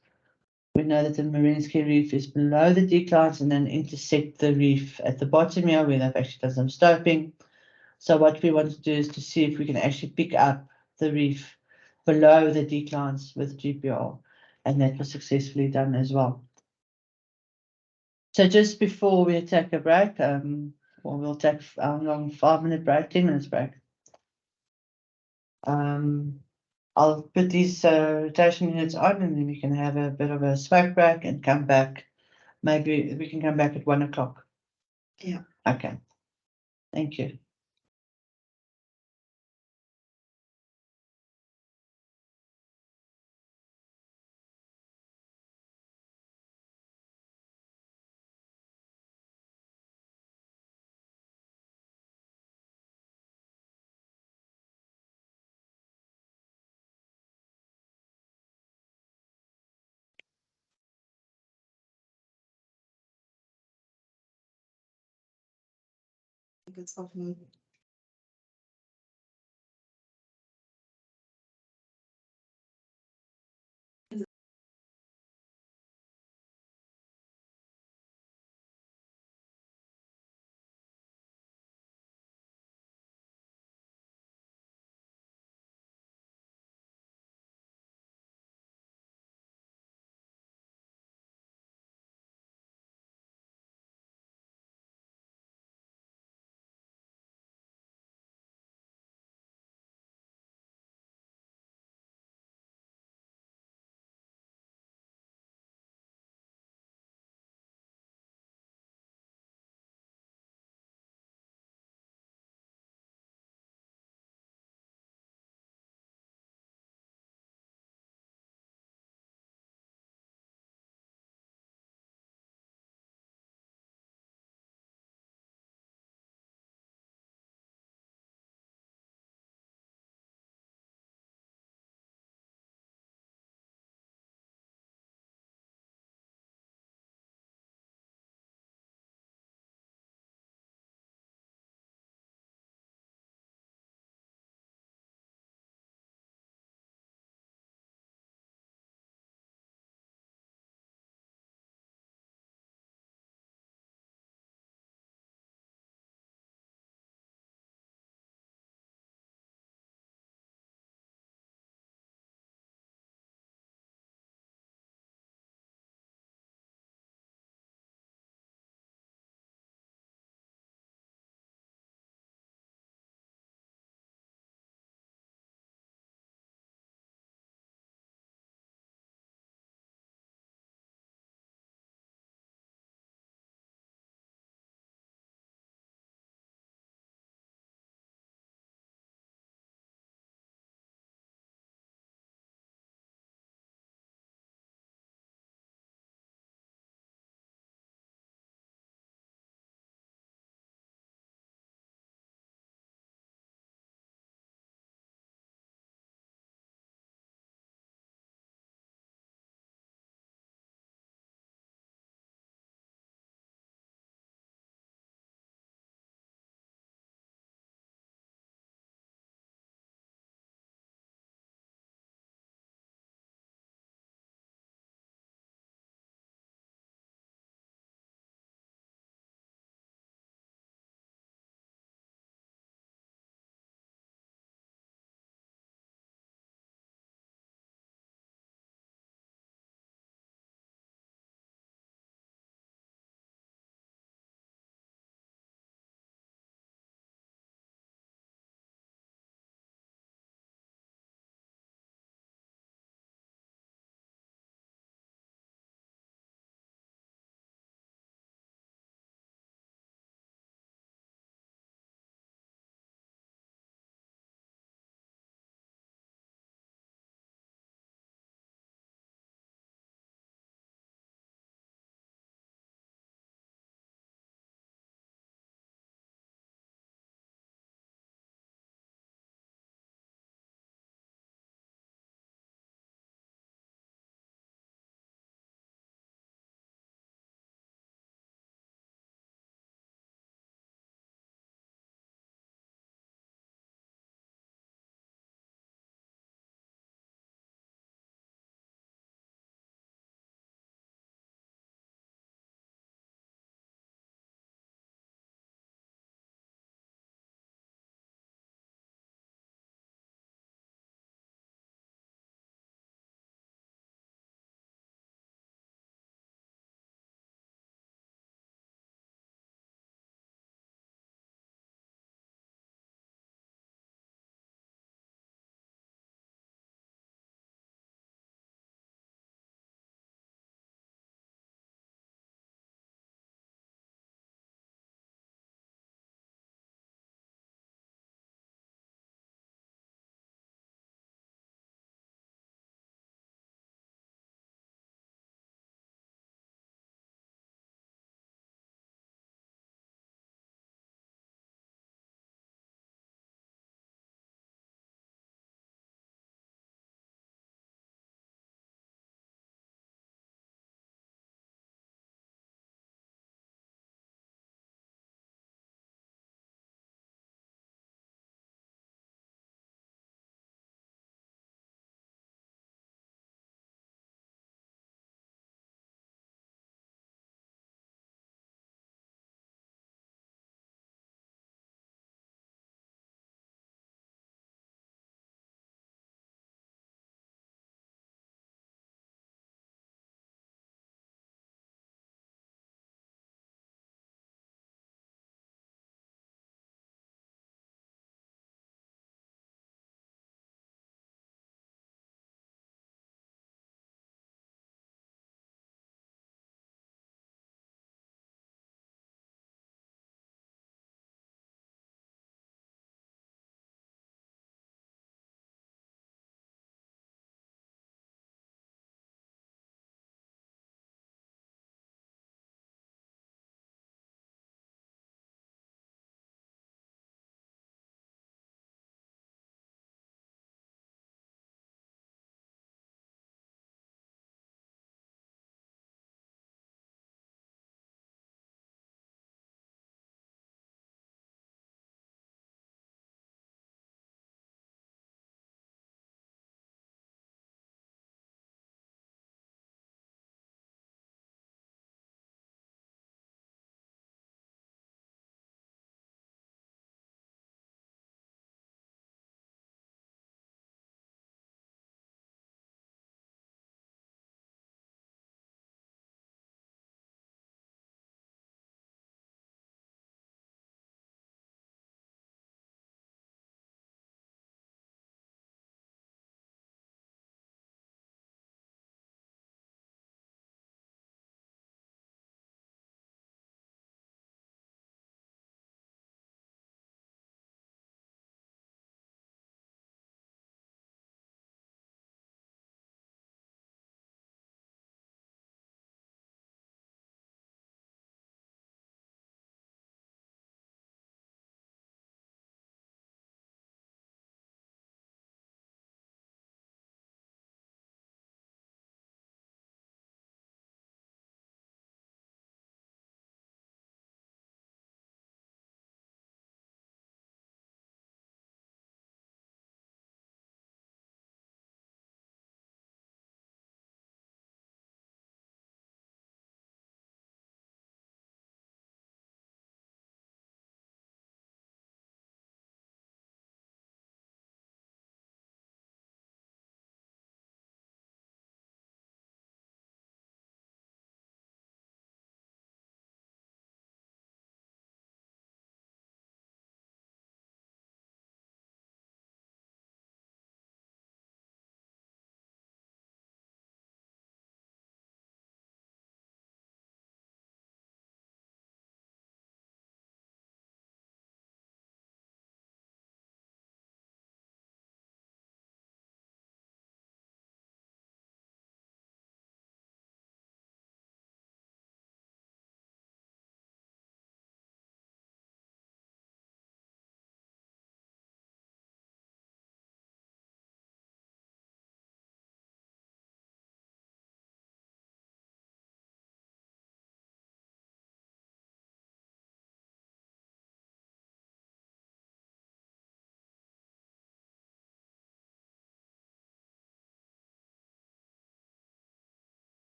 We know that the Marinsky Reef is below the declines and then intersect the reef at the bottom here, where they've actually done some stoping. So what we want to do is to see if we can actually pick up the reef below the declines with GPR, and that was successfully done as well. So just before we take a break, or we'll take a long 5-minute break, 10 minutes break. I'll put these rotation units on, and then we can have a bit of a smoke break and come back. Maybe we can come back at 1 o'clock. Yeah. Okay. Thank you. Good stuff. Mm.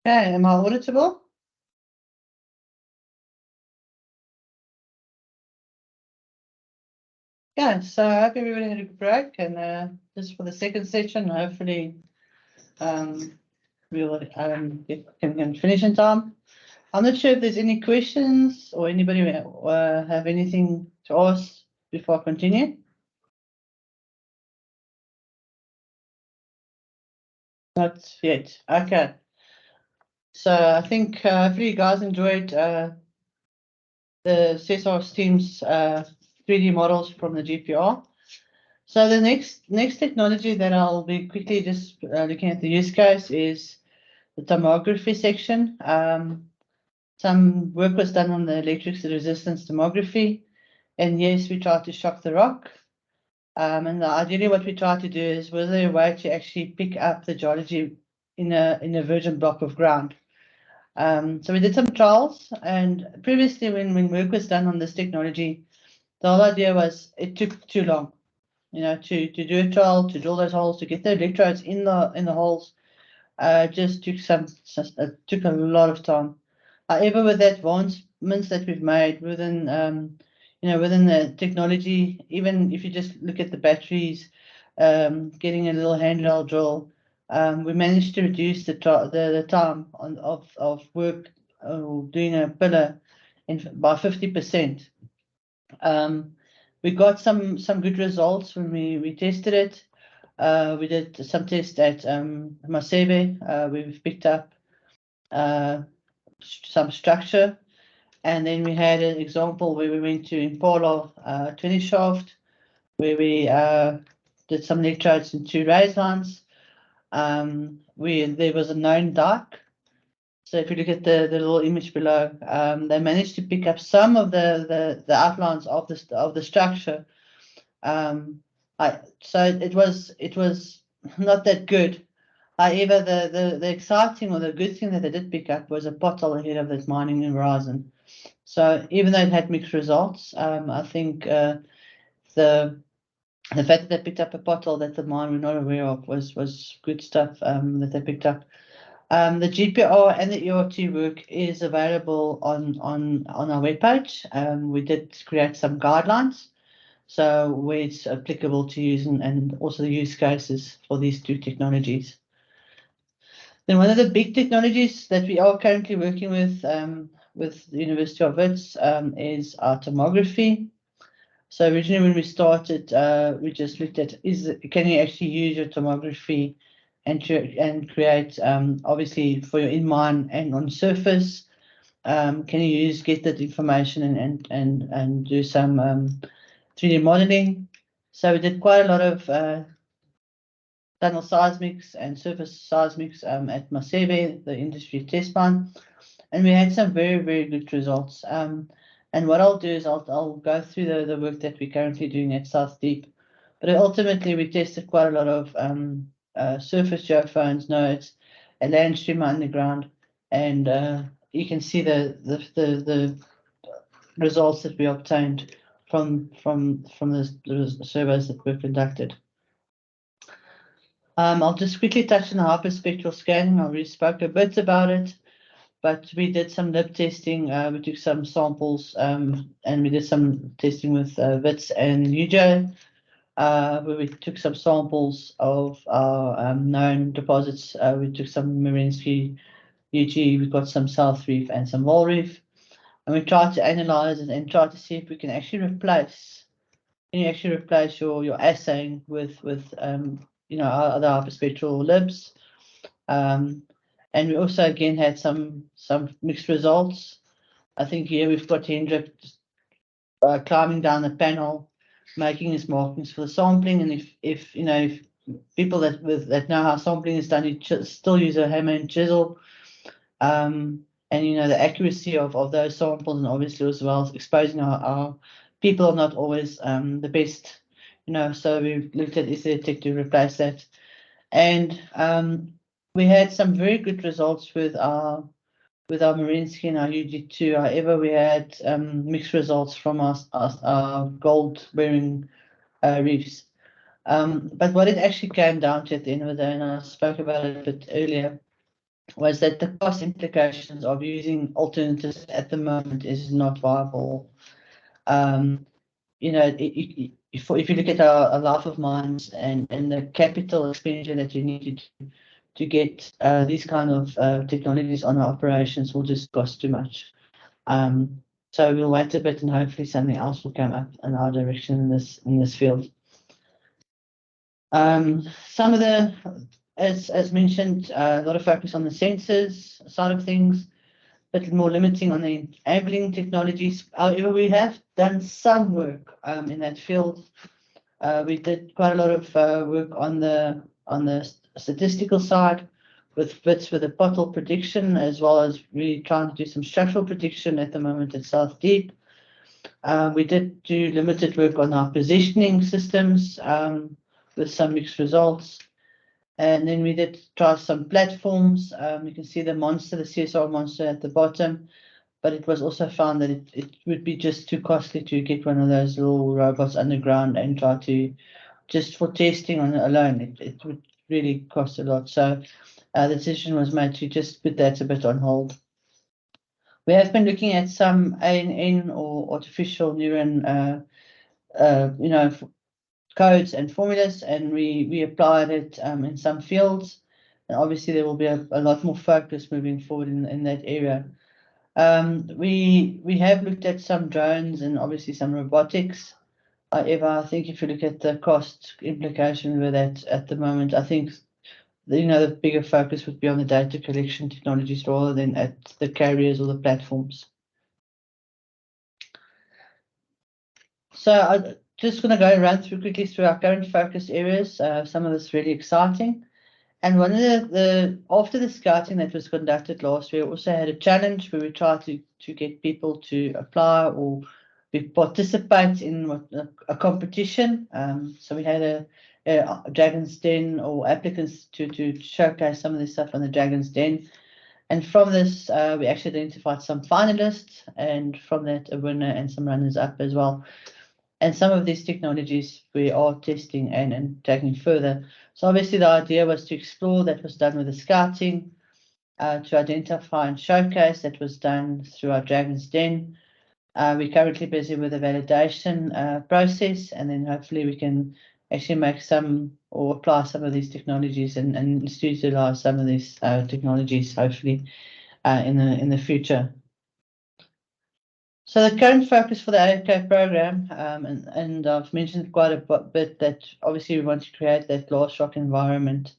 Okay, am I auditable? Yeah, so I hope everybody had a good break, and just for the second session, hopefully we will can finish in time. I'm not sure if there's any questions or anybody have anything to ask before I continue. Not yet. Okay. So I think hopefully you guys enjoyed the CSR team's 3D models from the GPR. So the next technology that I'll be quickly just looking at the use case is the tomography section. Some work was done on the electric resistance tomography, and yes, we tried to shock the rock. And ideally, what we try to do is, was there a way to actually pick up the geology in a virgin block of ground? So we did some trials, and previously, when work was done on this technology, the whole idea was it took too long, to do a trial, to drill those holes, to get the electrodes in the holes. Just took a lot of time. However, with the advancements that we've made within the technology, even if you just look at the batteries, getting a little handrail drill, we managed to reduce the time of work doing a pillar by 50%. We got some good results when we tested it. We did some tests at Masebe. We've picked up some structure, and then we had an example where we went to Impala 20 shaft, where we did some electrodes in 2 raise lines. There was a known dike. So if you look at the little image below, they managed to pick up some of the outlines of the structure. So it was not that good. However, the exciting or the good thing that they did pick up was a pothole ahead of this mining horizon. So even though it had mixed results, I think the fact that they picked up a pothole that the mine were not aware of was good stuff that they picked up. The GPR and the ERT work is available on our webpage. We did create some guidelines, so where it's applicable to use and also the use cases for these 2 technologies. Then one of the big technologies that we are currently working with the University of Wits is our tomography. So originally when we started, we just looked at can you actually use your tomography and create obviously for your in-mine and on surface, can you get that information and do some 3D modeling. So we did quite a lot of tunnel seismics and surface seismics at Masebe, the industry test mine, and we had some very, very good results. And what I'll do is I'll go through the work that we're currently doing at South Deep. But ultimately, we tested quite a lot of surface geophones, nodes, a land streamer underground, and you can see the results that we obtained from the surveys that were conducted. I'll just quickly touch on the hyperspectral scanning. I already spoke a bit about it, but we did some lab testing. We took some samples and we did some testing with Wits and UJ, where we took some samples of our known deposits. We took some Marinsky, UG, we got some South Reef and some Wall Reef, and we tried to analyze it and try to see if we can actually replace your assaying with our other hyperspectral libs. And we also again had some mixed results. I think here we've got Hendrik climbing down the panel, making his markings for the sampling. And if people that know how sampling is done, you still use a hammer and chisel. And the accuracy of those samples, and obviously as well as exposing our people are not always the best. So we looked at is there a tech to replace that, and we had some very good results with our Marinsky and our UG2. However, we had mixed results from our gold-bearing reefs. But what it actually came down to at the end of the day, and I spoke about it a bit earlier, was that the cost implications of using alternatives at the moment is not viable. You know, if you look at our life of mines and the capital expenditure that you need to get these kind of technologies on our operations will just cost too much. So we'll wait a bit and hopefully something else will come up in our direction in this field. Some of the, as mentioned, a lot of focus on the sensors side of things, but more limiting on the enabling technologies. However, we have done some work in that field. We did quite a lot of work on the statistical side with bits with the pothole prediction, as well as really trying to do some structural prediction at the moment at South Deep. We did do limited work on our positioning systems with some mixed results. And then we did try some platforms. You can see the monster, the CSR monster at the bottom, but it was also found that it would be just too costly to get one of those little robots underground and try to, just for testing on it alone, it would really cost a lot. So the decision was made to just put that a bit on hold. We have been looking at some ANN or artificial neuron, you know, codes and formulas, and we applied it in some fields. And obviously, there will be a lot more focus moving forward in that area. We have looked at some drones and obviously some robotics. However, I think if you look at the cost implication with that at the moment, I think the bigger focus would be on the data collection technologies rather than at the carriers or the platforms. So I'm just going to go and run quickly through our current focus areas. Some of it's really exciting. And one of the after the scouting that was conducted last year, we also had a challenge where we tried to get people to apply or participate in a competition. So we had a Dragon's Den or applicants to showcase some of this stuff on the Dragon's Den. And from this, we actually identified some finalists, and from that, a winner and some runners up as well. And some of these technologies we are testing and taking further. So obviously the idea was to explore. That was done with the scouting, to identify and showcase. That was done through our Dragon's Den. We're currently busy with the validation process, and then hopefully we can actually make some or apply some of these technologies and utilize some of these technologies hopefully in the future. So the current focus for the AOK program, and I've mentioned quite a bit that obviously we want to create that glass rock environment,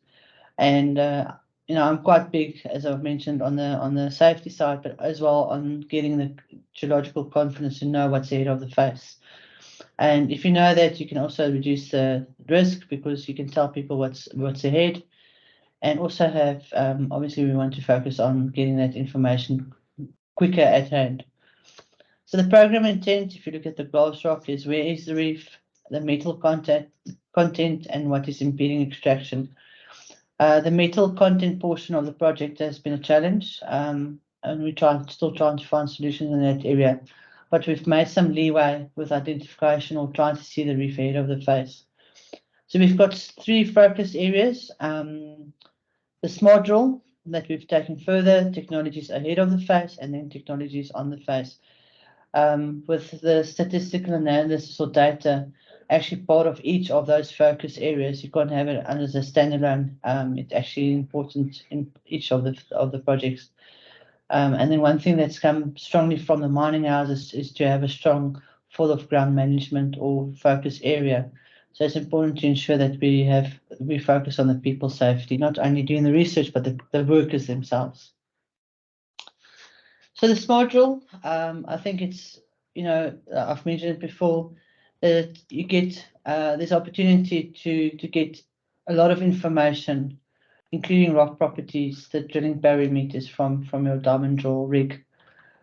and I'm quite big, as I've mentioned, on the safety side, but as well on getting the geological confidence to know what's ahead of the face. And if you know that, you can also reduce the risk because you can tell people what's ahead, and also have obviously we want to focus on getting that information quicker at hand. So the program intent, if you look at the glass rock, is where is the reef, the metal content, and what is impeding extraction. The metal content portion of the project has been a challenge, and we're still trying to find solutions in that area. But we've made some leeway with identification or trying to see the reef ahead of the face. So we've got 3 focus areas. The smart drill that we've taken further, technologies ahead of the face, and then technologies on the face. With the statistical analysis or data actually part of each of those focus areas. You can't have it under the standalone. It's actually important in each of the projects. And then one thing that's come strongly from the mining houses is to have a strong fall of ground management or focus area. So it's important to ensure that we focus on the people safety, not only doing the research, but the workers themselves. So the smart drill, I think it's, I've mentioned it before, that you get this opportunity to get a lot of information, including rock properties, the drilling parameters from your diamond drill rig.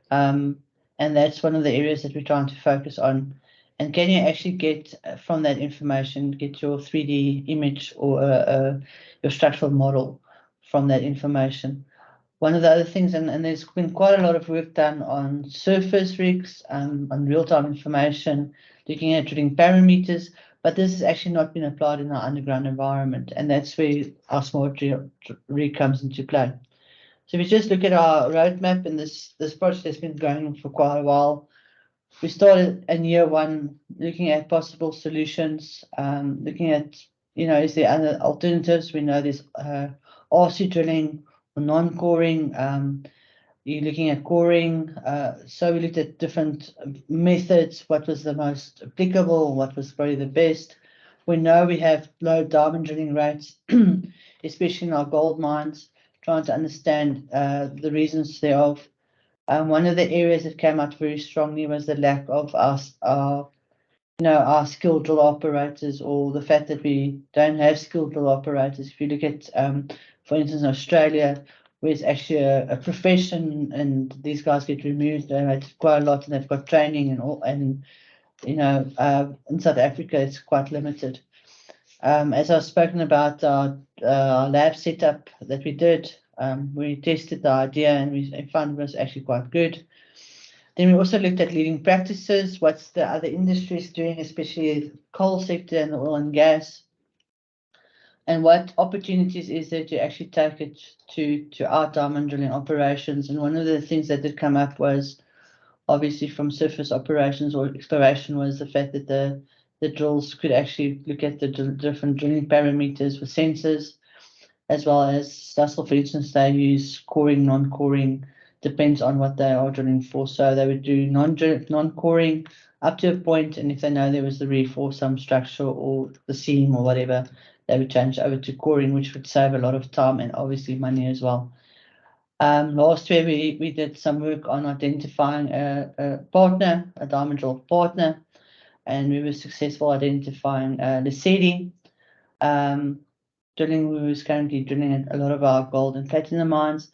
And that's one of the areas that we're trying to focus on. And can you actually get from that information, get your 3D image or your structural model from that information? One of the other things, and there's been quite a lot of work done on surface rigs, on real-time information, looking at drilling parameters, but this has actually not been applied in our underground environment, and that's where our smart rig comes into play. So if you just look at our roadmap, and this project has been going on for quite a while. We started in year one looking at possible solutions, looking at, is there other alternatives? We know there's RC drilling or non-coring. You're looking at coring. So we looked at different methods, what was the most applicable, what was probably the best. We know we have low diamond drilling rates, especially in our gold mines, trying to understand the reasons thereof. One of the areas that came out very strongly was the lack of our skilled drill operators, or the fact that we don't have skilled drill operators. If you look at, for instance, Australia, where it's actually a profession, and these guys get removed quite a lot, and they've got training and all, and in South Africa it's quite limited. As I've spoken about our lab setup that we did, we tested the idea and we found it was actually quite good. Then we also looked at leading practices, what's the other industries doing, especially the coal sector and the oil and gas, and what opportunities is there to actually take it to our diamond drilling operations. And one of the things that did come up was, obviously from surface operations or exploration, was the fact that the drills could actually look at the different drilling parameters with sensors, as well as Sasol, for instance, they use coring, non-coring, depends on what they are drilling for. So they would do non-coring up to a point, and if they know there was the reef or some structure or the seam or whatever, they would change over to coring, which would save a lot of time and obviously money as well. Last year we did some work on identifying a partner, a diamond drill partner, and we were successful identifying Lesedi. We was currently drilling at a lot of our gold and platinum mines,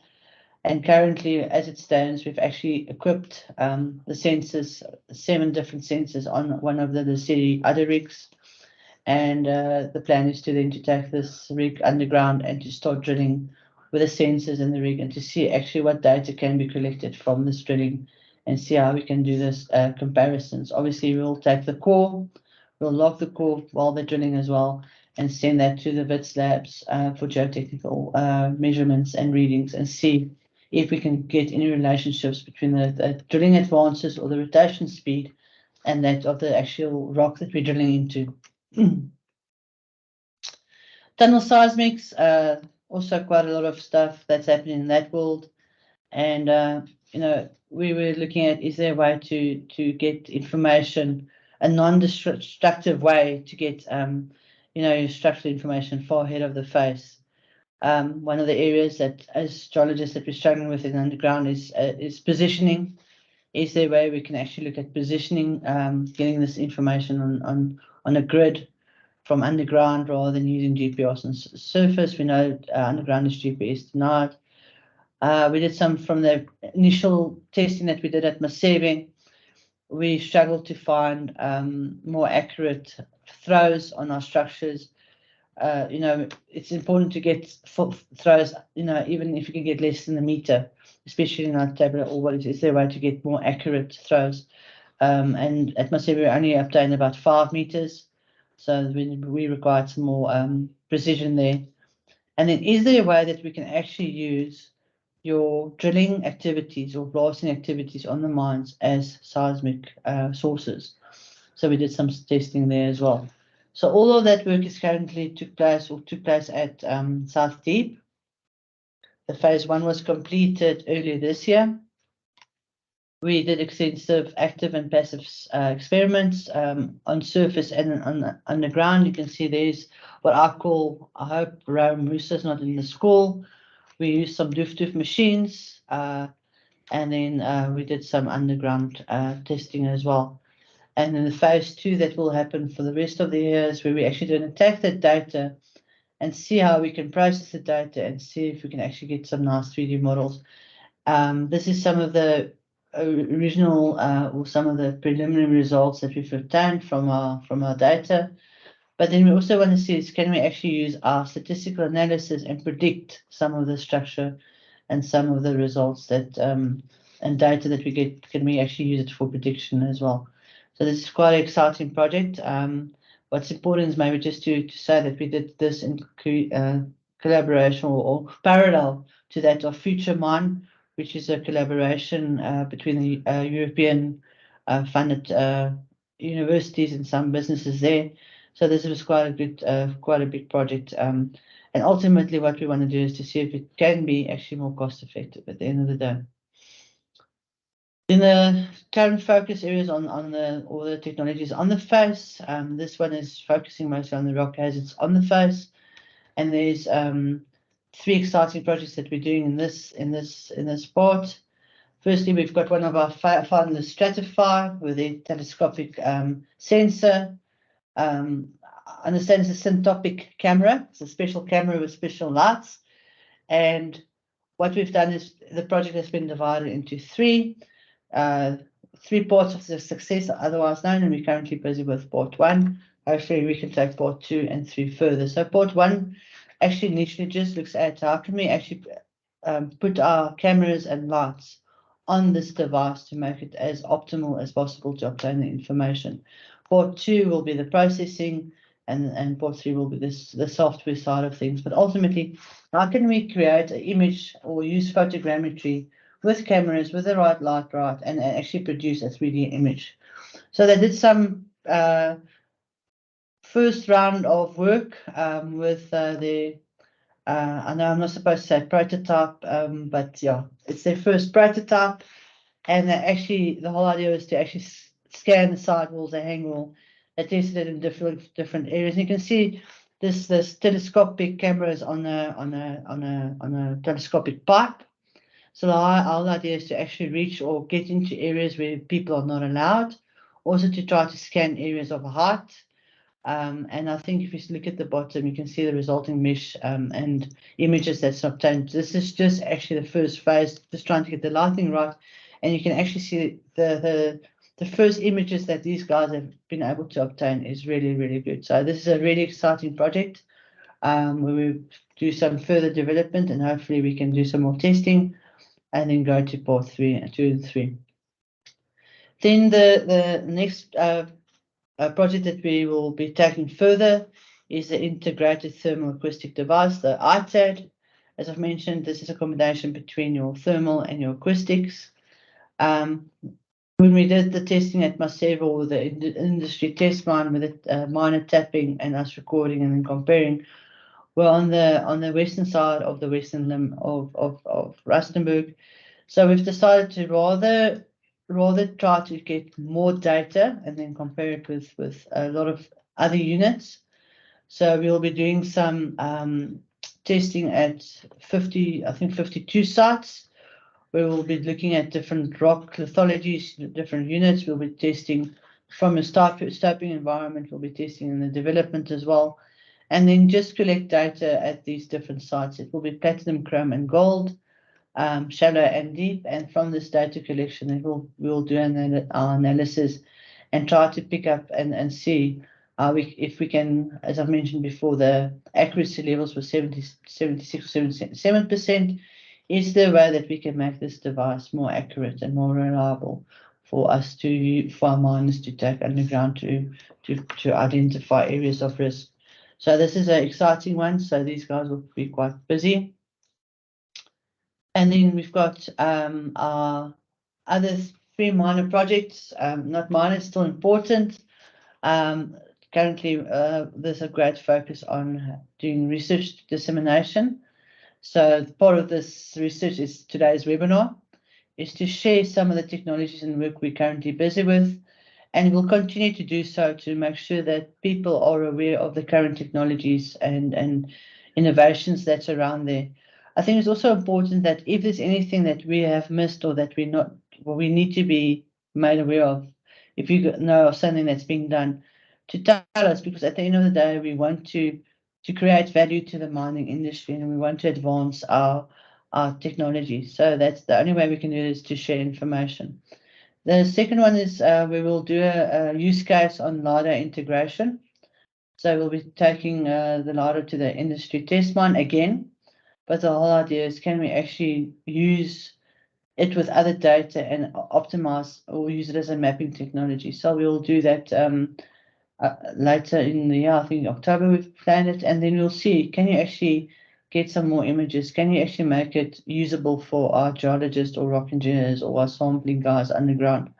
and currently, as it stands, we've actually equipped the sensors, 7 different sensors on one of the Lesedi other rigs, and the plan is to then to take this rig underground and to start drilling with the sensors in the rig, and to see actually what data can be collected from this drilling, and see how we can do this comparisons. Obviously, we'll take the core, we'll log the core while they're drilling as well, and send that to the VITS labs for geotechnical measurements and readings, and see if we can get any relationships between the drilling advances or the rotation speed and that of the actual rock that we're drilling into. Tunnel seismics, also quite a lot of stuff that's happening in that world. And, we were looking at, is there a way to get information, a non-destructive way to get, structural information far ahead of the face. One of the areas that, as geologists, that we're struggling with in underground is positioning. Is there a way we can actually look at positioning, getting this information on a grid from underground rather than using GPS on surface? We know underground is GPS denied. We did some from the initial testing that we did at Masebe. We struggled to find more accurate throws on our structures. It's important to get throws, even if you can get less than a meter, especially in our tabular ore bodies. Is there a way to get more accurate throws? And at Masebe, we only obtained about 5 meters. So we required some more precision there. And then is there a way that we can actually use your drilling activities or blasting activities on the mines as seismic sources? So we did some testing there as well. So all of that work is currently took place at South Deep. The phase 1 was completed earlier this year. We did extensive active and passive experiments on surface and on underground. You can see there's what I hope Rome Musa's not in the school. We used some doof machines, and then we did some underground testing as well. And in the phase 2 that will happen for the rest of the years, where we actually going to take that data and see how we can process the data and see if we can actually get some nice 3D models. This is some of the original or some of the preliminary results that we've obtained from our data. But then we also want to see is, can we actually use our statistical analysis and predict some of the structure and some of the results that and data that we get, can we actually use it for prediction as well? So this is quite an exciting project. What's important is maybe just to say that we did this in collaboration or parallel to that of Future Mine, which is a collaboration between the European funded universities and some businesses there. So this was quite a good, quite a big project. And ultimately, what we want to do is to see if it can be actually more cost effective at the end of the day. In the current focus areas on all the technologies on the face, this one is focusing mostly on the rock hazards on the face, and there's 3 exciting projects that we're doing in this part. Firstly, we've got one of our finalists, Stratify, with a telescopic sensor. Understand it's a syntopic camera. It's a special camera with special lights. And what we've done is the project has been divided into 3 parts of the success, otherwise known, and we're currently busy with part 1. Hopefully we can take part 2 and 3 further. So part 1 actually initially just looks at how can we actually put our cameras and lights on this device to make it as optimal as possible to obtain the information. Part 2 will be the processing, and part 3 will be the software side of things. But ultimately, how can we create an image or use photogrammetry with cameras, with the right light, and actually produce a 3D image? So they did some first round of work with the I know I'm not supposed to say prototype, but yeah, it's their first prototype, and actually the whole idea was to actually scan the sidewalls, the hang wall. They tested it in different areas. And you can see this telescopic cameras on a telescopic pipe. So our idea is to actually reach or get into areas where people are not allowed, also to try to scan areas of height. And I think if you look at the bottom, you can see the resulting mesh and images that's obtained. This is just actually the first phase, just trying to get the lighting right. And you can actually see the first images that these guys have been able to obtain is really, really good. So this is a really exciting project where we do some further development, and hopefully we can do some more testing and then go to part 2 and 3. Then the next project that we will be taking further is the integrated thermal acoustic device, the ITAD. As I've mentioned, this is a combination between your thermal and your acoustics. When we did the testing at Masevo with the industry test mine with it, miner tapping and us recording and then comparing, we're on the western side of the western limb of Rustenburg. So we've decided to rather try to get more data and then compare it with a lot of other units. So we'll be doing some testing at 52 sites, where we'll be looking at different rock lithologies, different units. We'll be testing from a stoping environment. We'll be testing in the development as well. And then just collect data at these different sites. It will be platinum, chrome, and gold, shallow and deep. And from this data collection, we'll do our analysis and try to pick up and see if we can, as I've mentioned before, the accuracy levels were 76 or 77%. Is there a way that we can make this device more accurate and more reliable for us for our miners to take underground to identify areas of risk? So this is an exciting one. So these guys will be quite busy. And then we've got our other 3 minor projects. Not minor, it's still important. Currently, there's a great focus on doing research dissemination. So part of this research is today's webinar, is to share some of the technologies and work we're currently busy with, and we'll continue to do so to make sure that people are aware of the current technologies and innovations that's around there. I think it's also important that if there's anything that we have missed or that we need to be made aware of, if you know of something that's being done, to tell us, because at the end of the day, we want to create value to the mining industry, and we want to advance our technology. So that's the only way we can do it, is to share information. The second one is we will do a use case on LiDAR integration. So we'll be taking the LiDAR to the industry test mine again. But the whole idea is, can we actually use it with other data and optimize or use it as a mapping technology? So we'll do that later in the year. I think October we've planned it, and then we'll see, can you actually get some more images? Can you actually make it usable for our geologists or rock engineers or our sampling guys underground?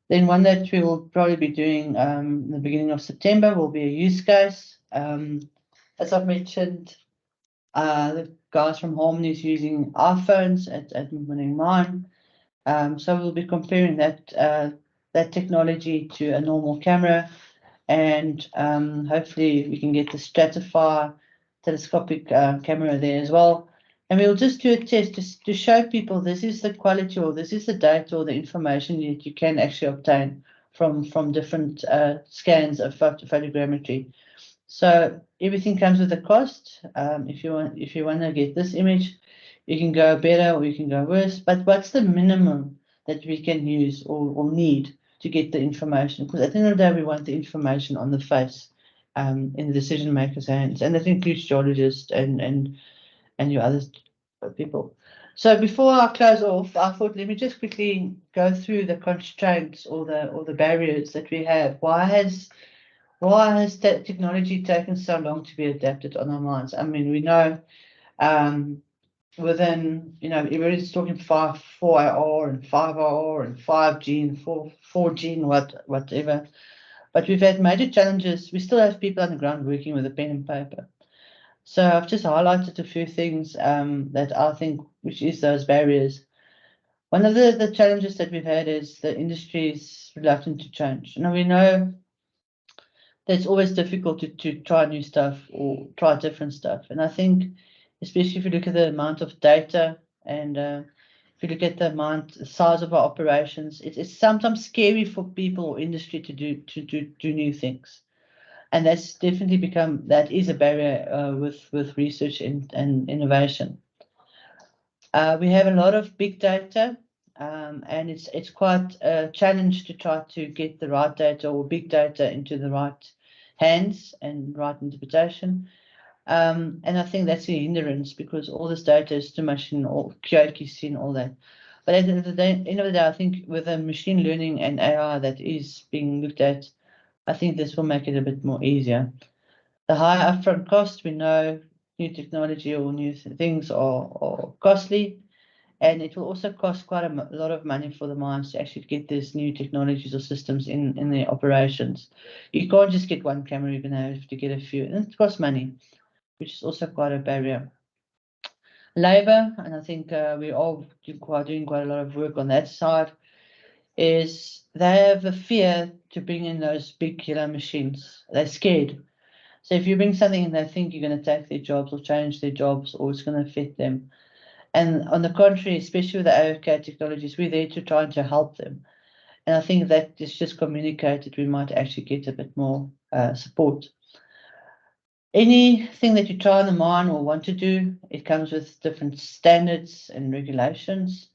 Then one that we will probably be doing in the beginning of September will be a use case. As I've mentioned, the guys from Harmony is using iPhones at Winning Mine. So we'll be comparing that technology to a normal camera, and hopefully we can get the Stratify telescopic camera there as well. And we'll just do a test to show people this is the quality, or this is the data or the information that you can actually obtain from different scans of photogrammetry. So everything comes with a cost. If you want to get this image, you can go better or you can go worse. But what's the minimum that we can use or need to get the information? Because at the end of the day, we want the information on the face, in the decision makers' hands, and that includes geologists and your other people. So before I close off, I thought let me just quickly go through the constraints or the barriers that we have. Why has that technology taken so long to be adapted on our mines? I mean, we know within, everybody's talking 4IR and 5IR and 5G and 4G and whatever. But we've had major challenges. We still have people on the ground working with a pen and paper. So I've just highlighted a few things that I think, which is those barriers. One of the challenges that we've had is the industry is reluctant to change. Now we know that it's always difficult to try new stuff or try different stuff. And I think, especially if you look at the amount of data and if you look at the size of our operations, it's sometimes scary for people or industry to do new things. And that's definitely that is a barrier with research and innovation. We have a lot of big data, and it's quite a challenge to try to get the right data or big data into the right hands and right interpretation. And I think that's a hindrance because all this data is too much in all QAQC and all that. But at the end of the day, I think with the machine learning and AI that is being looked at, I think this will make it a bit more easier. The high upfront cost, we know new technology or new things are costly, and it will also cost quite a lot of money for the mines to actually get these new technologies or systems in their operations. You can't just get one camera, you're going to have to get a few, and it costs money, which is also quite a barrier. Labor, and I think we all doing quite a lot of work on that side, is they have a fear to bring in those big killer machines. They're scared. So if you bring something and they think you're going to take their jobs or change their jobs or it's going to affect them. And on the contrary, especially with the AOK technologies, we're there to try to help them. And I think that is just communicated, we might actually get a bit more support. Anything that you try in the mine or want to do, it comes with different standards and regulations,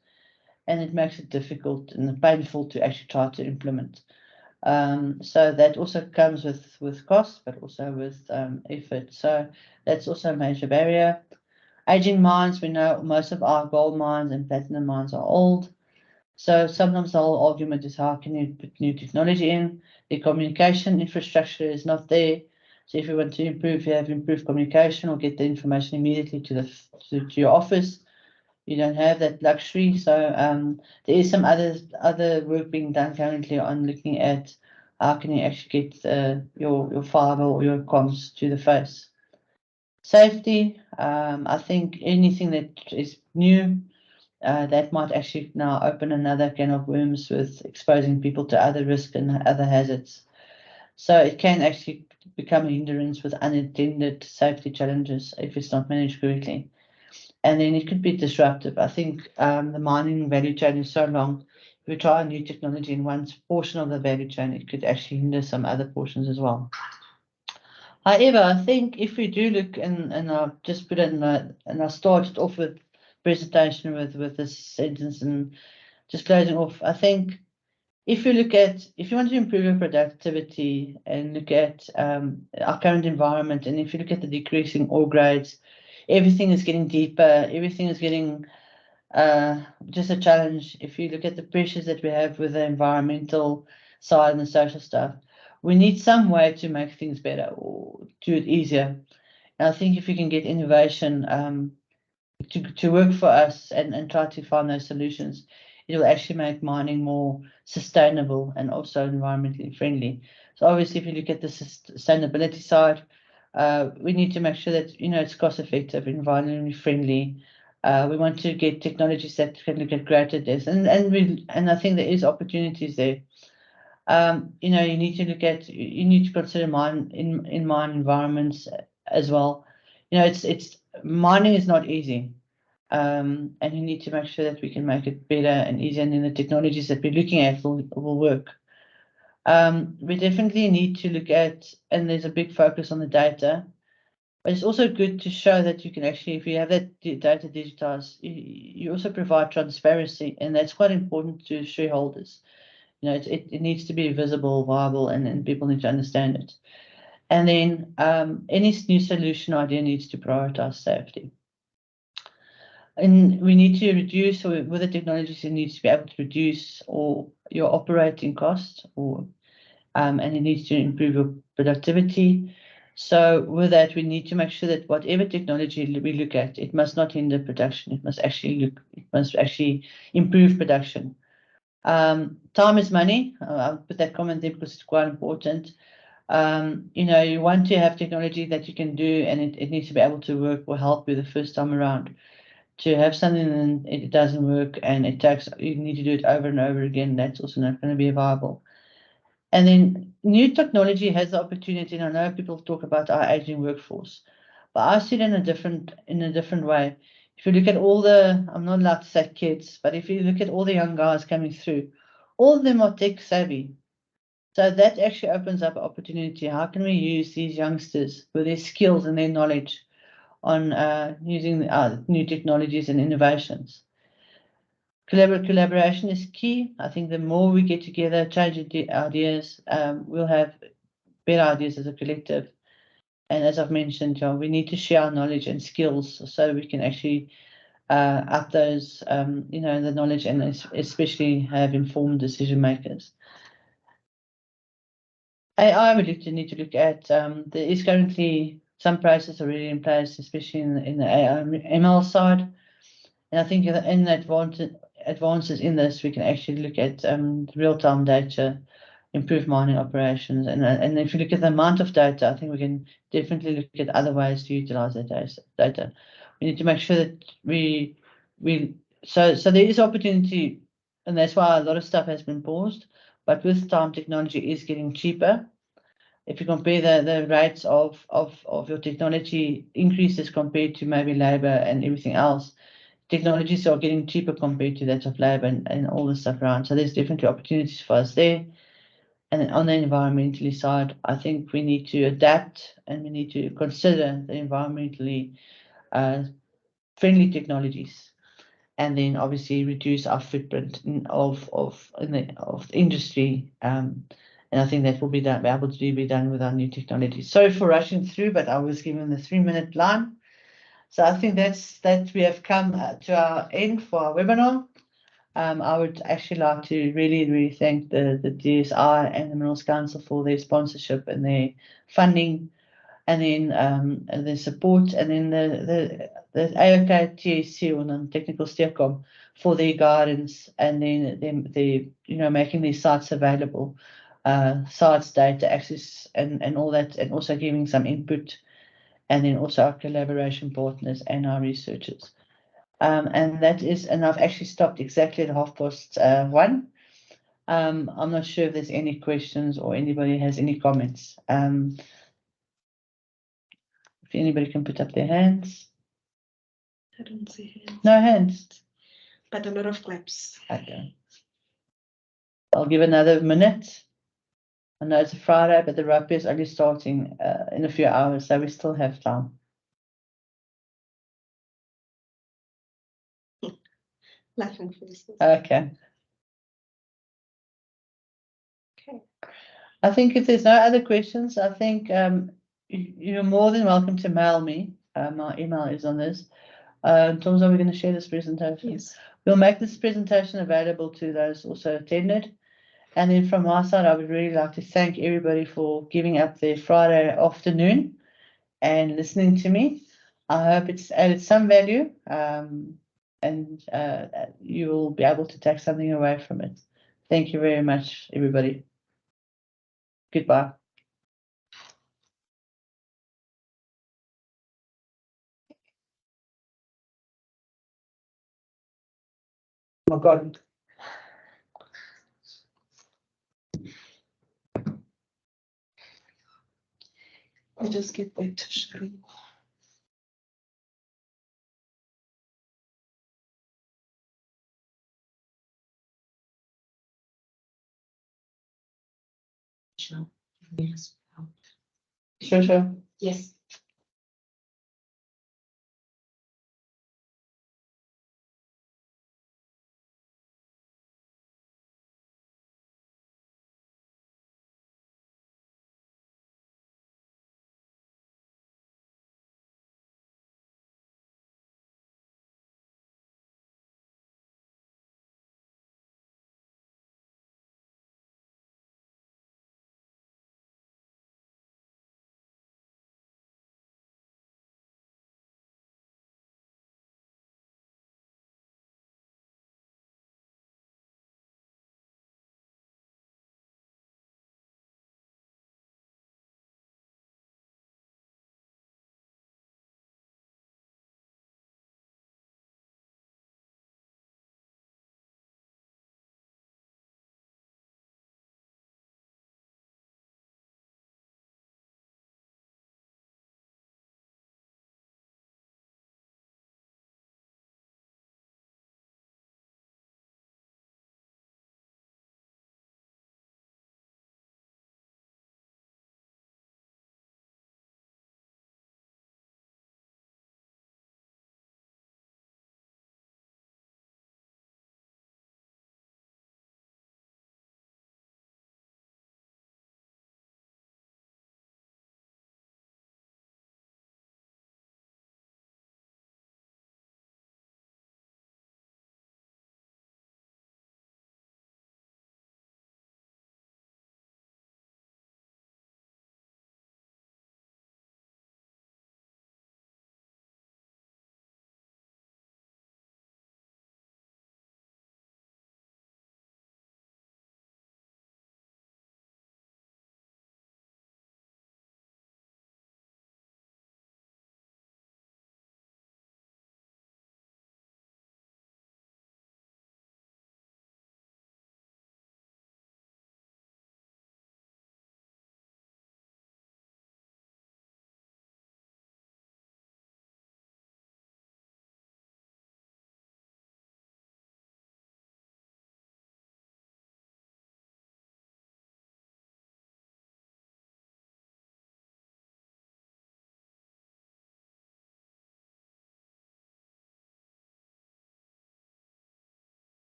and it makes it difficult and painful to actually try to implement. So that also comes with cost, but also with effort. So that's also a major barrier. Aging mines, we know most of our gold mines and platinum mines are old. So sometimes the whole argument is how can you put new technology in? The communication infrastructure is not there. So if you want to improve, you have improved communication or get the information immediately to your office. You don't have that luxury. So there is some other work being done currently on looking at how can you actually get your fiber or your comms to the face. Safety, I think anything that is new, that might actually now open another can of worms with exposing people to other risks and other hazards. So it can actually become a hindrance with unintended safety challenges if it's not managed correctly. And then it could be disruptive. I think the mining value chain is so long. If we try a new technology in one portion of the value chain, it could actually hinder some other portions as well. However, I think if we do look, and I'll just put it and I started off with presentation with this sentence and just closing off, I think if you want to improve your productivity and look at our current environment, and if you look at the decreasing ore grades, everything is getting deeper, everything is getting just a challenge. If you look at the pressures that we have with the environmental side and the social stuff, we need some way to make things better or do it easier. And I think if we can get innovation to work for us and try to find those solutions, it will actually make mining more sustainable and also environmentally friendly. So obviously, if you look at the sustainability side, we need to make sure that it's cost effective, environmentally friendly. We want to get technologies that can look at greater depth, and I think there is opportunities there. You need to you need to consider mine environments as well. It's mining is not easy. And you need to make sure that we can make it better and easier, and then the technologies that we're looking at will work. We definitely need to look at, and there's a big focus on the data, but it's also good to show that you can actually, if you have that data digitized, you also provide transparency, and that's quite important to shareholders. It needs to be visible, viable, and people need to understand it. And then any new solution idea needs to prioritize safety. And we need to reduce, or with the technologies, you need to be able to reduce your operating costs, and it needs to improve your productivity. So with that, we need to make sure that whatever technology we look at, it must not hinder production. It must actually improve production. Time is money. I'll put that comment there because it's quite important. You want to have technology that you can do, and it needs to be able to work or help you the first time around. To have something and it doesn't work and you need to do it over and over again, that's also not going to be viable. And then new technology has the opportunity, and I know people talk about our aging workforce, but I see it in a different way. If you look at I'm not allowed to say kids, but if you look at all the young guys coming through, all of them are tech savvy. So that actually opens up an opportunity. How can we use these youngsters with their skills and their knowledge on using new technologies and innovations? Collaboration is key. I think the more we get together, change ideas, we'll have better ideas as a collective. And as I've mentioned, we need to share our knowledge and skills so we can actually up those, the knowledge, and especially have informed decision makers. AI, we need to look at. There is currently some processes already in place, especially in the AI ML side. And I think in advances in this, we can actually look at real-time data, improve mining operations. And if you look at the amount of data, I think we can definitely look at other ways to utilize that data. We need to make sure that so there is opportunity, and that's why a lot of stuff has been paused. But with time, technology is getting cheaper. If you compare the rates of your technology increases compared to maybe labor and everything else, technologies are getting cheaper compared to that of labor and all the stuff around. So there's definitely opportunities for us there. And on the environmentally side, I think we need to adapt and we need to consider the environmentally friendly technologies, and then obviously reduce our footprint of industry. And I think that will be able to be done with our new technology. Sorry for rushing through, but I was given the 3-minute line. So I think that we have come to our end for our webinar. I would actually like to really, really thank the DSI and the Minerals Council for their sponsorship and their funding, and then their support, and then the AOK TSC or non-technical steercom for their guidance, and then they making these sites available, sites, data access, and all that, and also giving some input, and then also our collaboration partners and our researchers. And I've actually stopped exactly at 1:30. I'm not sure if there's any questions or anybody has any comments. If anybody can put up their hands. I don't see hands. No hands. But a lot of claps. Okay. I'll give another minute. I know it's a Friday, but the rugby is only starting in a few hours, so we still have time. Laughing faces. Okay. Okay. I think if there's no other questions, I think you're more than welcome to mail me. My email is on this. Tom's, are we going to share this presentation? Yes. We'll make this presentation available to those also attended. And then from my side, I would really like to thank everybody for giving up their Friday afternoon and listening to me. I hope it's added some value, and you will be able to take something away from it. Thank you very much, everybody. Goodbye. Oh my God. I just get back to screen. Sure. Yes. Sure. Yes.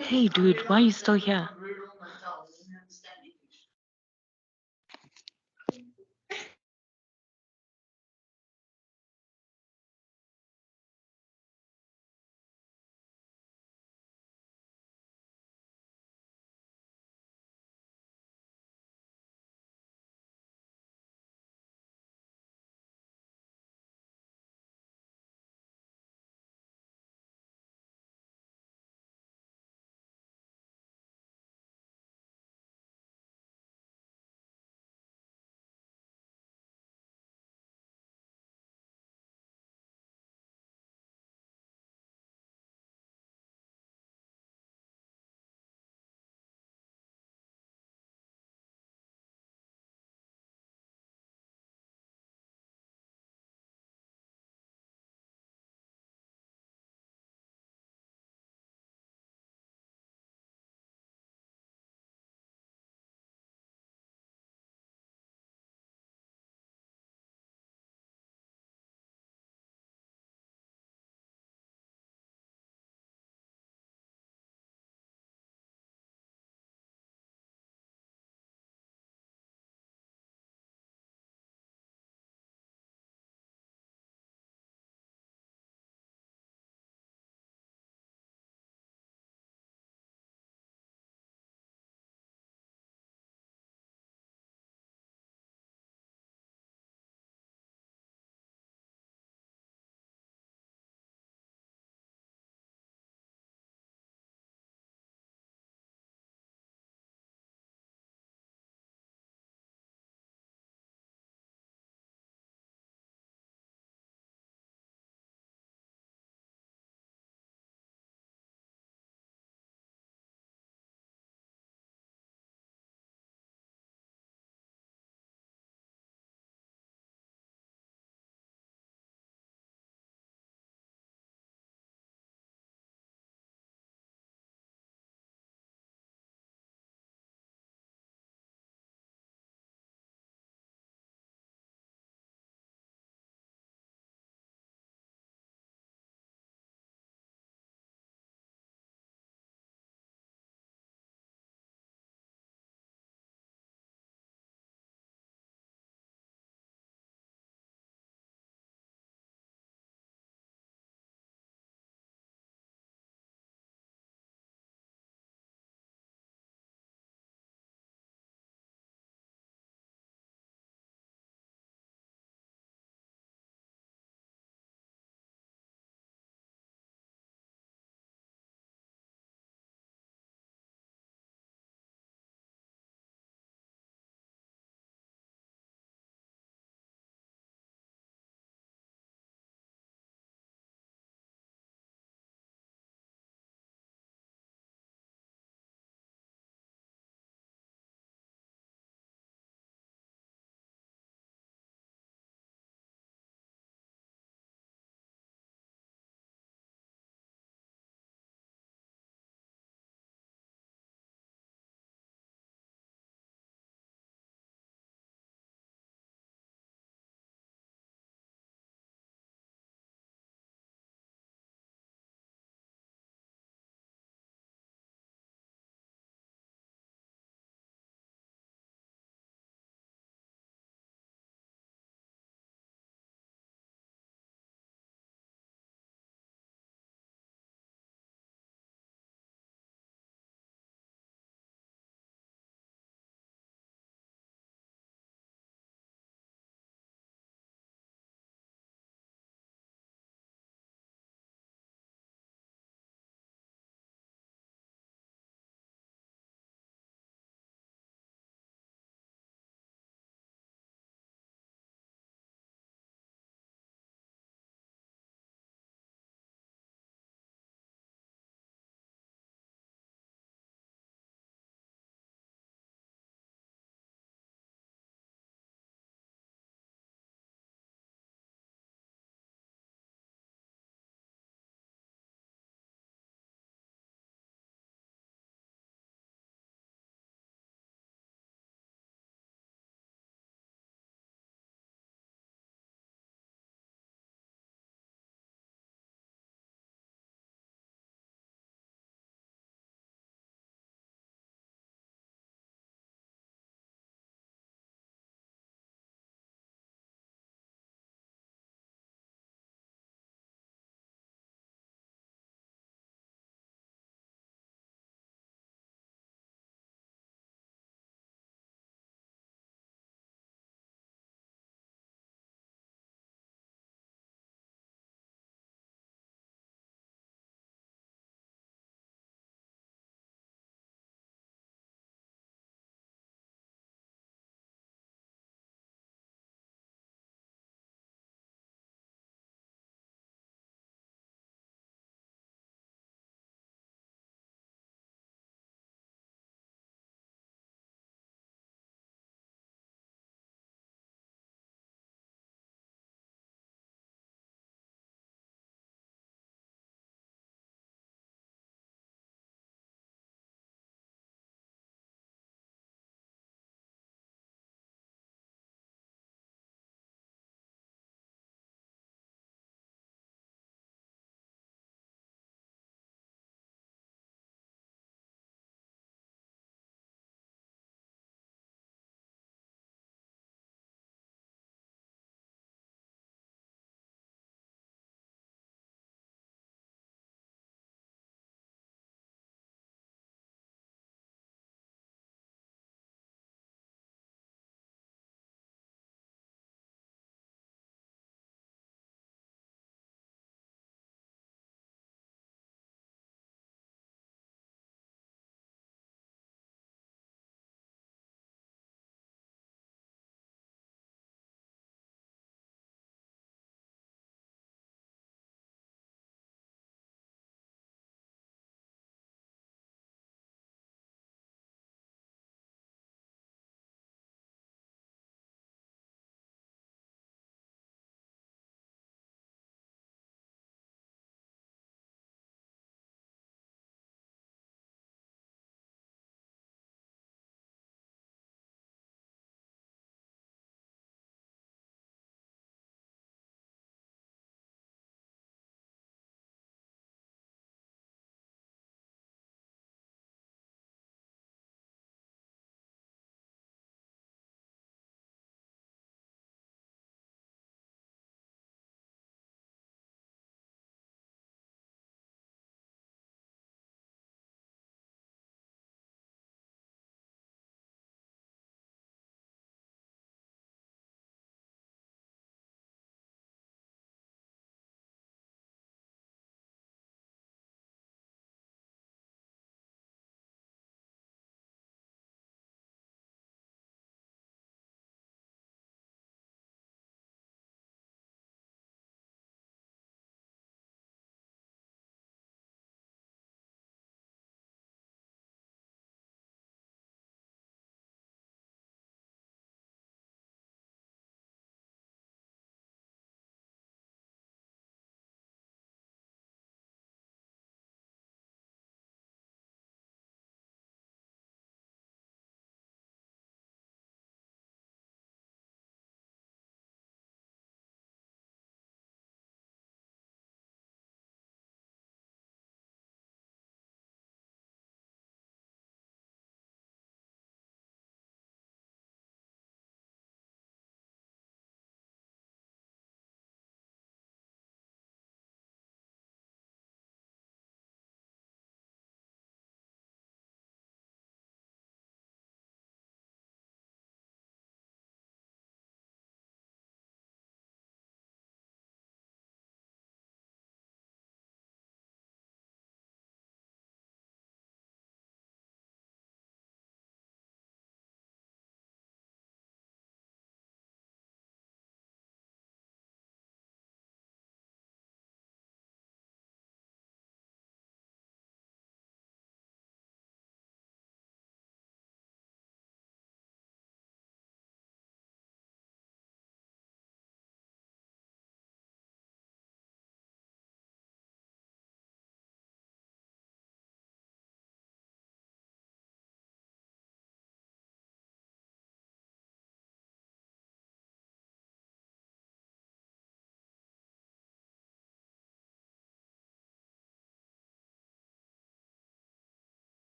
Hey, dude, why are you still here?